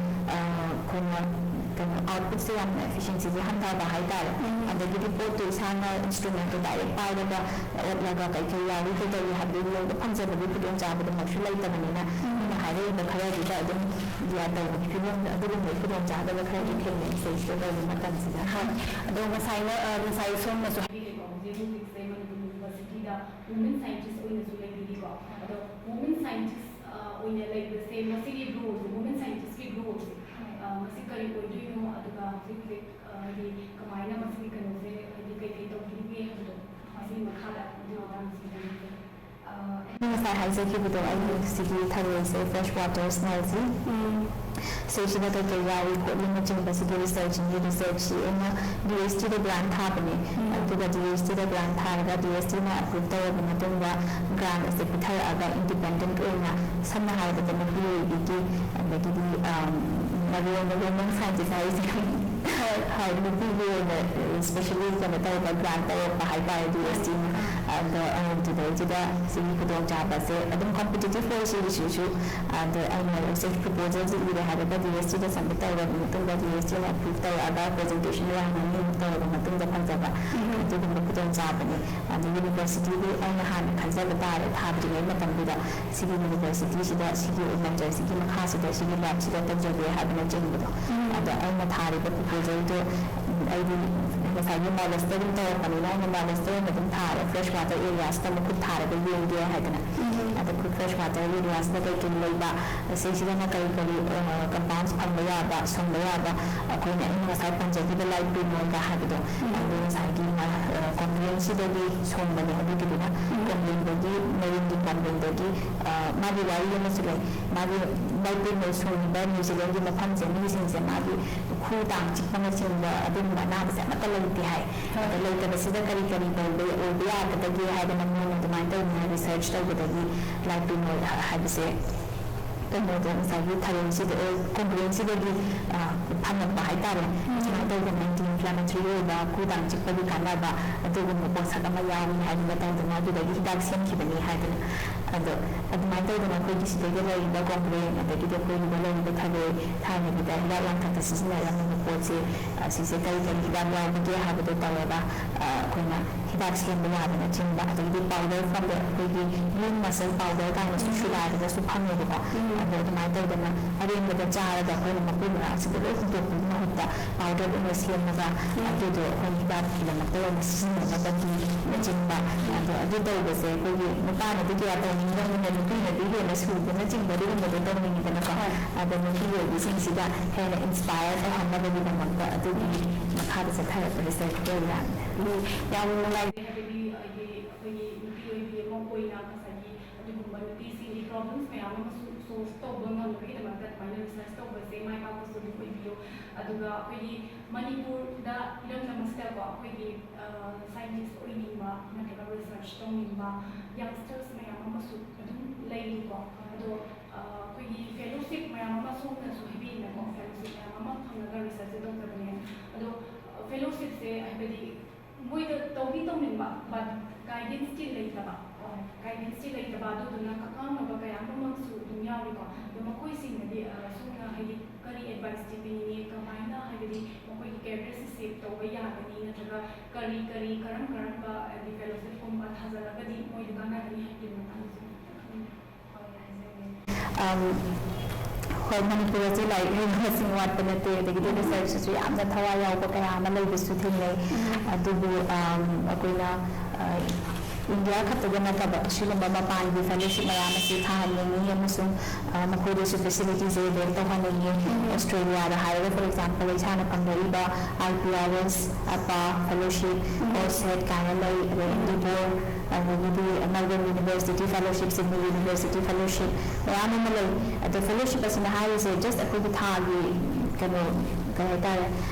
khona output se am efficiency ji handa ba hai da adagi report to isana instrument to direct power da laga kai kai ya ri to ya habbi lo da phamja ba bi don ja ba da mashi lai ta ni na na hare da khara ji da dum ya da ki don adu ni ko don ja da khara ji ke ne sai to da ma kan si ha ado masai na masai som na so university da women scientists oina su lai di ko ado women scientists oina like the same masigi rules women scientists ki rules ꯃꯁꯤ ꯀꯔꯤ ꯑꯣꯏꯗꯣꯏꯅꯣ ꯑꯗꯨꯒ ꯍꯧꯖꯤꯛ ꯍꯥꯏꯗꯤ ꯀꯃꯥꯏꯅ ꯃꯁꯤꯒꯤ ꯀꯩꯅꯣꯁꯦ ꯍꯥꯏꯗꯤ ꯀꯩꯀꯩ ꯇꯧꯕꯤꯔꯤꯒꯦ ꯍꯥꯏꯕꯗꯣ ꯃꯁꯤꯒꯤ ꯃꯈꯥꯗ ꯑꯗꯨꯒꯤ ꯃꯇꯥꯡꯁꯤꯗꯉꯁꯥꯏ ꯍꯥꯏꯖꯈꯤꯕꯗꯣ ꯑꯩꯒꯤ ꯁꯤꯒꯤ ꯊꯔꯣꯏꯁꯦ ꯐ꯭ꯔꯦꯁ ꯋꯥꯇꯔ ꯁ꯭ꯅꯦꯜꯁꯤ ꯁꯤꯁꯤꯗ ꯀꯩꯀꯩ ꯌꯥꯎꯏ ꯈꯣꯠꯂꯤꯅꯆꯤꯡꯕꯁꯤꯒꯤ ꯔꯤꯁꯔꯆꯁꯤ ꯑꯩꯅ DSTꯗ ꯒ꯭ꯔꯥꯟ ꯊꯥꯕꯅꯤ ꯑꯗꯨꯒ DSTꯗ ꯒ꯭ꯔꯥꯟ ꯊꯥꯔꯒ DSTꯅ ꯑꯦꯄ꯭ꯔꯨቭ ꯇꯧꯔꯕ ꯃꯇꯨꯡꯗ ꯒ꯭ꯔꯥꯟ ꯑꯁꯤ ꯄꯤꯊꯔꯛꯑꯒ ꯏꯟꯗꯤꯄꯦꯟꯗꯦꯟꯠ ꯑꯣꯏꯅ ꯁꯝꯅ ꯍꯥꯏꯔꯕꯗ ꯅꯨꯄꯤ ꯑꯣꯏꯕꯤꯒꯤ ꯑꯗꯒꯤꯗꯤ ꯃꯔꯨꯑꯣꯏꯅ ꯋꯨꯃꯦꯟ ꯁꯥꯏꯟꯇꯤꯁ ꯍꯥꯏꯔꯤꯁꯦ ꯍꯣꯏ ꯅꯨꯄꯤꯒꯤ ꯑꯣꯏꯅ ꯁ꯭ꯄꯦꯁꯦꯜꯂꯤ ꯀꯩꯅꯣ ꯇꯧꯔꯒ ꯒ꯭ꯔꯥꯟ ꯇꯧꯔꯛꯄ ꯍꯥꯏꯇꯥꯔꯦ DSTꯅ ꯑꯗꯣ ꯑꯗꯨꯗꯩꯁꯤꯗ ꯁꯤꯒꯤ ꯈꯨꯗꯣꯡꯆꯥꯕꯁꯦ ꯑꯗꯨꯝ ꯀꯝꯄꯤꯇꯤꯇꯤቭ ꯑꯣꯏ ꯁꯤꯒꯤꯁꯤꯁꯨ ꯑꯗꯣ ꯑꯩꯅ ꯔꯤꯁꯔꯆ ꯄ꯭ꯔꯄꯣꯖꯦꯜꯁꯤ ꯏꯔꯦ ꯍꯥꯏꯔꯒ DSTꯗ ꯁꯕꯃꯤꯠ ꯇꯧꯔꯕ ꯃꯇꯨꯡꯗ DSTꯅ ꯑꯦꯄ꯭ꯔꯨቭ ꯇꯧꯔꯛꯑꯒ ꯄ꯭ꯔꯖꯦꯟꯇꯦꯁꯟ ꯔꯥꯎꯟ ꯑꯅꯤꯃꯨꯛ ꯇꯧꯔꯕ ꯃꯇꯨꯡꯗ ꯐꯪꯖꯕ ꯑꯗꯨꯒꯨꯝꯕ ꯈꯨꯗꯣꯡꯆꯥꯕꯅꯤ ꯑꯗꯣ ꯌꯨꯅꯤꯚꯔꯁꯤꯇꯤꯗꯤ ꯑꯩꯅ ꯍꯥꯟꯅ ꯈꯟꯖꯕ ꯇꯥꯔꯦ ꯊꯥꯗ꯭ꯔꯤꯉꯩ ꯃꯇꯝꯗꯨꯗ ꯁꯤꯒꯤ ꯌꯨꯅꯤꯚꯔꯁꯤꯇꯤꯁꯤꯗ ꯁꯤꯒꯤ ꯃꯦꯟꯇꯔꯁꯤꯒꯤ ꯃꯈꯥꯁꯤꯗ ꯁꯤꯒꯤ ꯂꯦꯕꯁꯤꯗ ꯇꯧꯖꯒꯦ ꯍꯥꯏꯕꯅꯆꯤꯡꯕꯗꯣ ꯑꯗꯣ ꯑꯩꯅ ꯊꯥꯔꯤꯕ ꯄ꯭ꯔꯄꯣꯖꯦꯜꯗꯣ ꯑꯩꯗꯤ ꯉꯁꯥꯏꯒꯤ ꯅꯣꯂꯦꯖꯇ ꯑꯗꯨꯝ ꯇꯧꯔꯛꯄꯅꯤꯅ ꯑꯩꯅ ꯅꯣꯂꯦꯖꯇ ꯑꯣꯏꯅ ꯑꯗꯨꯝ ꯊꯥꯔꯦ ꯐ꯭ꯔꯦꯁ ꯋꯥꯇꯔ ꯑꯦꯔꯤꯌꯥꯁꯤꯗ ꯃꯈꯨꯠ ꯊꯥꯔꯒ ꯌꯦꯡꯒꯦ ꯍꯥꯏꯗꯅ ꯑꯗꯣ ꯐ꯭ꯔꯦꯁ ꯋꯥꯇꯔ ꯑꯦꯔꯤꯌꯥꯁꯤꯗ ꯀꯩꯀꯩ ꯂꯩꯕ ꯁꯤꯁꯤꯗꯅ ꯀꯔꯤ ꯀꯔꯤ ꯀꯝꯄꯥꯎꯟꯁ ꯐꯪꯕ ꯌꯥꯕ ꯁꯨꯡꯕ ꯌꯥꯕ ꯑꯩꯈꯣꯏꯅ ꯑꯩꯅ ꯉꯁꯥꯏ ꯄꯟꯖꯈꯤꯕ ꯂꯥꯏꯛ ꯄ꯭ꯔꯤꯃꯣꯔꯒ ꯍꯥꯏꯕꯗꯣ ꯑꯗꯨ ꯉꯁꯥꯏꯒꯤ ꯀꯣꯝꯄ꯭ꯂꯦꯟꯁꯤꯗꯒꯤ ꯁꯣꯡꯕꯅꯦ ꯑꯗꯨꯒꯤꯗꯨꯅ ꯀꯣꯝꯄ꯭ꯂꯦꯟꯗꯒꯤ ꯃꯔꯤꯡꯒꯤ ꯀꯣꯝꯄ꯭ꯂꯦꯟꯗꯒꯤ ꯃꯥꯒꯤ ꯋꯥꯔꯤ ꯑꯃꯁꯨ ꯂꯩ ꯃꯥꯒꯤ ꯂꯥꯏꯛ ꯄ꯭ꯔꯤꯃꯣꯔ ꯁꯣꯡꯉꯤꯕ ꯅ꯭ꯌꯨꯖꯤꯂꯦꯟꯒꯤ ꯃꯐꯝꯁꯦ ꯃꯤꯁꯤꯡꯁꯦ ꯃꯥꯒꯤ ꯈꯨ ꯇꯥꯡ ꯆꯤꯛꯄꯅꯆꯤꯡꯕ ꯑꯗꯨꯒꯨꯝꯕ ꯑꯅꯥꯕꯁꯦ ꯑꯃꯠꯇ ꯂꯩꯇꯦ ꯍꯥꯏ ꯑꯗꯣ ꯂꯩꯇꯕꯁꯤꯗ ꯀꯔꯤ ꯀꯔꯤ ꯑꯣꯏꯕ ꯌꯥꯒꯗꯒꯦ ꯍꯥꯏꯗꯅ ꯃꯣꯏꯅ ꯑꯗꯨꯃꯥꯏꯅ ꯇꯧꯗꯅ ꯔꯤꯁꯔꯆ ꯇꯧꯕꯗꯒꯤ ꯂꯥꯏꯛ ꯄ꯭ꯔꯤꯃꯣꯔ ꯍꯥꯏꯕꯁꯦ ꯀꯩꯅꯣꯗ ꯉꯁꯥꯏꯒꯤ ꯊꯔꯣꯏꯁꯤꯗ ꯀꯣꯝꯄ꯭ꯂꯦꯟꯁꯤꯗꯒꯤ ꯐꯪꯉꯛꯄ ꯍꯥꯏꯇꯥꯔꯦ ꯁꯨꯃꯥꯏꯅ ꯇꯧꯗꯅ ꯑꯦꯟꯇꯤ ꯏꯟꯐ꯭ꯂꯥꯃꯦꯇꯔꯤ ꯑꯣꯏꯕ ꯈꯨ ꯇꯥꯡ ꯆꯤꯛꯄꯒꯤ ꯀꯥꯟꯅꯕ ꯑꯗꯨꯒꯨꯝꯕ ꯄꯣꯠꯁꯛ ꯑꯃ ꯌꯥꯎꯏ ꯍꯥꯏꯗꯅ ꯇꯧꯗꯅ ꯑꯗꯨꯗꯒꯤ ꯍꯤꯗꯥꯛ ꯁꯦꯝꯈꯤꯕꯅꯤ ꯍꯥꯏꯗꯅ ꯑꯗꯣ ꯑꯗꯨꯃꯥꯏꯅ ꯇꯧꯗꯅ ꯑꯩꯈꯣꯏꯒꯤ ꯁꯤꯗꯩꯗ ꯂꯩꯔꯤꯕ ꯀꯣꯝꯄ꯭ꯂꯦꯟ ꯑꯗꯒꯤꯗꯤ ꯑꯩꯈꯣꯏꯒꯤꯗ ꯂꯩꯔꯤꯕ ꯊꯔꯣꯏ ꯊꯥꯏꯅꯒꯤꯗ ꯍꯤꯗꯥꯛ ꯂꯥꯡꯊꯛꯇ ꯁꯤꯖꯤꯟꯅꯔꯝꯃꯤꯕ ꯄꯣꯠꯁꯦ ꯁꯤꯁꯦ ꯀꯔꯤ ꯀꯔꯤ ꯍꯤꯗꯥꯛ ꯌꯥꯎꯕꯒꯦ ꯍꯥꯏꯕꯗꯣ ꯇꯧꯔꯒ ꯑꯩꯈꯣꯏꯅ ꯍꯤꯗꯥꯛ ꯁꯦꯝꯕ ꯌꯥꯕꯅꯆꯤꯡꯕ ꯑꯗꯒꯤꯗꯤ ꯄꯥꯎꯗꯔ ꯐꯪꯕ ꯑꯩꯈꯣꯏꯒꯤ ꯌꯨꯟ ꯃꯁꯜ ꯄꯥꯎꯗꯔ ꯀꯥꯏꯅꯁꯨ ꯁꯨꯒꯥꯏꯕꯗꯁꯨ ꯐꯪꯉꯦꯕꯀꯣ ꯑꯗꯣ ꯑꯗꯨꯃꯥꯏꯅ ꯇꯧꯗꯅ ꯑꯔꯦꯝꯕꯗ ꯆꯥꯔꯒ ꯑꯩꯈꯣꯏꯅ ꯃꯀꯨ ꯃꯔꯥꯡꯁꯤꯗ ꯂꯣꯏ ꯍꯨꯟꯗꯣꯛꯄꯒꯤ ꯃꯍꯨꯠꯇ ꯄꯥꯎꯗꯔ ꯑꯣꯏꯅ ꯁꯦꯝꯃꯒ ꯑꯗꯨꯗꯣ ꯑꯩꯈꯣꯏ ꯍꯤꯗꯥꯛꯀꯤꯗꯃꯛꯇ ꯑꯣꯏꯅ ꯁꯤꯖꯤꯟꯅꯕꯒꯤꯅꯆꯤꯡꯕ ꯑꯗꯣ ꯑꯗꯨ ꯇꯧꯕꯁꯦ ꯑꯩꯈꯣꯏꯒꯤ ꯅꯨꯄꯥꯅꯗꯤ ꯀꯌా ꯇꯧꯅꯤꯡꯗꯕꯅꯤꯅ ꯅꯨꯄꯤꯅꯗꯤ ꯍꯦꯟꯅ ꯁꯨꯕꯅꯆꯤꯡꯕ ꯑꯗꯨꯒꯨꯝꯕꯗꯣ ꯇꯧꯅꯤꯡꯉꯤꯗꯅꯀꯣ ꯑꯗꯣ ꯅꯨꯄꯤ ꯑꯣꯏꯕꯤꯁꯤꯡꯁꯤꯗ ꯍꯦꯟꯅ ꯏꯟꯁꯄꯥꯌꯔ ꯇꯧꯍꯟꯅꯕꯒꯤꯗꯃꯛꯇ ꯑꯗꯨꯒꯤ ꯃꯈꯥꯗ ꯆꯠꯊꯔꯛꯄ ꯔꯤꯁꯔꯆ ꯄ꯭ꯔꯣꯒ꯭ꯔꯥꯝꯅꯤ ꯌꯥꯝ ꯅꯨꯡꯉꯥꯏ ꯍꯥꯏꯕꯗꯤ ꯑꯩꯈꯣꯏꯒꯤ ꯅꯨꯄꯤ ꯑꯣꯏꯕꯤ ꯑꯃ ꯑꯣꯏꯅ ꯉꯁꯥꯏꯒꯤ ꯑꯗꯨꯒꯨꯝꯕ ꯅꯨꯄꯤꯁꯤꯡꯒꯤ ꯄ꯭ꯔꯣꯕ꯭ꯂꯦꯝꯁ ꯃꯌꯥꯝ ꯑꯃꯁꯨ ꯁꯣꯜꯚ ꯇꯧꯕ ꯉꯝꯅꯕꯒꯤꯗꯃꯛꯇ ꯑꯗꯨꯃꯥꯏꯅ ꯔꯤꯁꯔꯆ ꯇꯧꯕꯁꯦ ꯃꯥꯏ ꯄꯥꯛꯄꯁꯨ ꯑꯗꯨꯝ ꯑꯣꯏꯕꯤꯌꯨ ꯑꯗꯨꯒ ꯑꯩꯈꯣꯏꯒꯤ ꯃꯅꯤꯄꯨꯔꯗ ꯏꯔꯝꯗꯝ ꯑꯁꯤꯗꯀꯣ ꯑꯩꯈꯣꯏꯒꯤ ꯁꯥꯏꯟꯇꯤꯁ ꯑꯣꯏꯅꯤꯡꯕ ꯅꯠꯇ꯭ꯔꯒ ꯔꯤꯁꯔꯆ ꯇꯧꯅꯤꯡꯕ ꯌꯪꯁꯇꯔꯁ ꯃꯌꯥꯝ ꯑꯃꯁꯨ ꯑꯗꯨꯝ ꯂꯩꯔꯤꯀꯣ ꯑꯗꯣ ꯑꯩꯈꯣꯏꯒꯤ ꯐꯦꯂꯣꯁꯤꯞ ꯃꯌꯥꯝ ꯑꯃ ꯁꯣꯝꯅꯁꯨ ꯍꯥꯏꯕꯤꯅꯀꯣ ꯐꯦꯂꯣꯁꯤꯞ ꯃꯌꯥꯝ ꯑꯃ ꯐꯪꯉꯒ ꯔꯤꯁꯔꯆ ꯇꯧꯖꯕꯅꯦ ꯑꯗꯣ ꯐꯦꯂꯣꯁꯤꯞꯁꯦ ꯍꯥꯏꯕꯗꯤ ꯃꯣꯏꯗ ꯇꯧꯅꯤꯡꯕ ꯕꯠ ꯒꯥꯏꯗꯦꯟꯁꯇꯤ ꯂꯩꯇꯕ ꯑꯗꯨꯗꯨꯅ ꯑꯀꯛꯅꯕ ꯀꯌꯥ ꯑꯃꯁꯨ ꯑꯗꯨꯝ ꯌꯥꯎꯔꯤꯀꯣ ꯑꯗꯣ ꯃꯈꯣꯏꯁꯤꯡꯅꯗꯤ ꯁꯣꯝꯅ ꯍꯥꯏꯗꯤ ꯀꯔꯤ ꯑꯦꯗꯚꯥꯏꯁꯇꯤ ꯄꯤꯅꯤꯡꯉꯤ ꯀꯃꯥꯏꯅ ꯍꯥꯏꯕꯗꯤ ꯃꯈꯣꯏꯒꯤ ꯀꯦꯔꯤꯌꯔꯁꯤ ꯁꯦꯞ ꯇꯧꯕ ꯌꯥꯒꯅꯤ ꯅꯠꯇ꯭ꯔꯒ ꯀꯔꯝꯕ ꯍꯥꯏꯗꯤ ꯐꯦꯂꯣꯁꯤꯞꯀꯨꯝꯕ ꯊꯥꯖꯔꯒꯗꯤ ꯃꯣꯏꯗ ꯀꯥꯟꯅꯒꯅꯤ ꯍꯥꯏꯕꯒꯤ ꯃꯇꯥꯡꯗꯁꯨ ꯍꯣꯏ ꯃꯅꯤꯄꯨꯔ ꯑꯁꯤ ꯂꯥꯏꯔꯤꯛ ꯍꯩꯕ ꯃꯁꯤꯡ ꯋꯥꯠꯄ ꯅꯠꯇꯦ ꯑꯗꯒꯤꯗꯤ ꯔꯤꯁꯔꯆꯇꯁꯨ ꯌꯥꯝꯅ ꯊꯋꯥꯏ ꯌꯥꯎꯕ ꯀꯌా ꯑꯃ ꯂꯩꯕꯁꯨ ꯊꯦꯡꯅꯩ ꯑꯗꯨꯕꯨ ꯑꯩꯈꯣꯏꯅ ꯏꯟꯗꯤꯌꯥ ꯈꯛꯇꯗ ꯅꯠꯇꯕ ꯑꯁꯤꯒꯨꯝꯕ ꯃꯄꯥꯟꯒꯤ ꯐꯦꯂꯣꯁꯤꯞ ꯃꯌꯥꯝ ꯑꯁꯤ ꯊꯥꯍꯟꯅꯤꯡꯉꯤ ꯑꯃꯁꯨꯡ ꯃꯈꯣꯏꯗꯁꯨ ꯐꯦꯁꯤꯂꯤꯇꯤꯁꯦ ꯂꯦꯞ ꯇꯧꯍꯟꯅꯤꯡꯉꯤ ꯑꯣꯁꯇ꯭ꯔꯦꯂꯤꯌꯥꯗ ꯍꯥꯏꯔꯒ ꯐꯣꯔ ꯑꯦꯛꯖꯥꯝꯄꯜ ꯏꯁꯥꯅ ꯐꯪꯖꯔꯤꯕ IPRS ꯑꯄꯥ ꯐꯦꯂꯣꯁꯤꯞ OSET ꯀꯥꯏꯅ ꯂꯩ ꯑꯗꯩ ꯏꯟꯗꯤꯕꯣꯔ ꯑꯗꯒꯤꯗꯤ ꯃꯦꯜꯕꯣꯔꯟ ꯌꯨꯅꯤꯚꯔꯁꯤꯇꯤ ꯐꯦꯂꯣꯁꯤꯞ ꯁꯤꯗꯅꯤ ꯌꯨꯅꯤꯚꯔꯁꯤꯇꯤ ꯐꯦꯂꯣꯁꯤꯞ ꯃꯌꯥꯝ ꯑꯃ ꯂꯩ ꯑꯗꯣ ꯐꯦꯂꯣꯁꯤꯞ ꯑꯁꯤꯅ ꯍꯥꯏꯔꯤꯁꯦ ꯖꯁ ꯑꯩꯈꯣꯏꯒꯤ ꯊꯥꯒꯤ ꯀꯩꯅꯣ ꯀꯩ ꯍꯥꯏꯇꯥꯔꯦ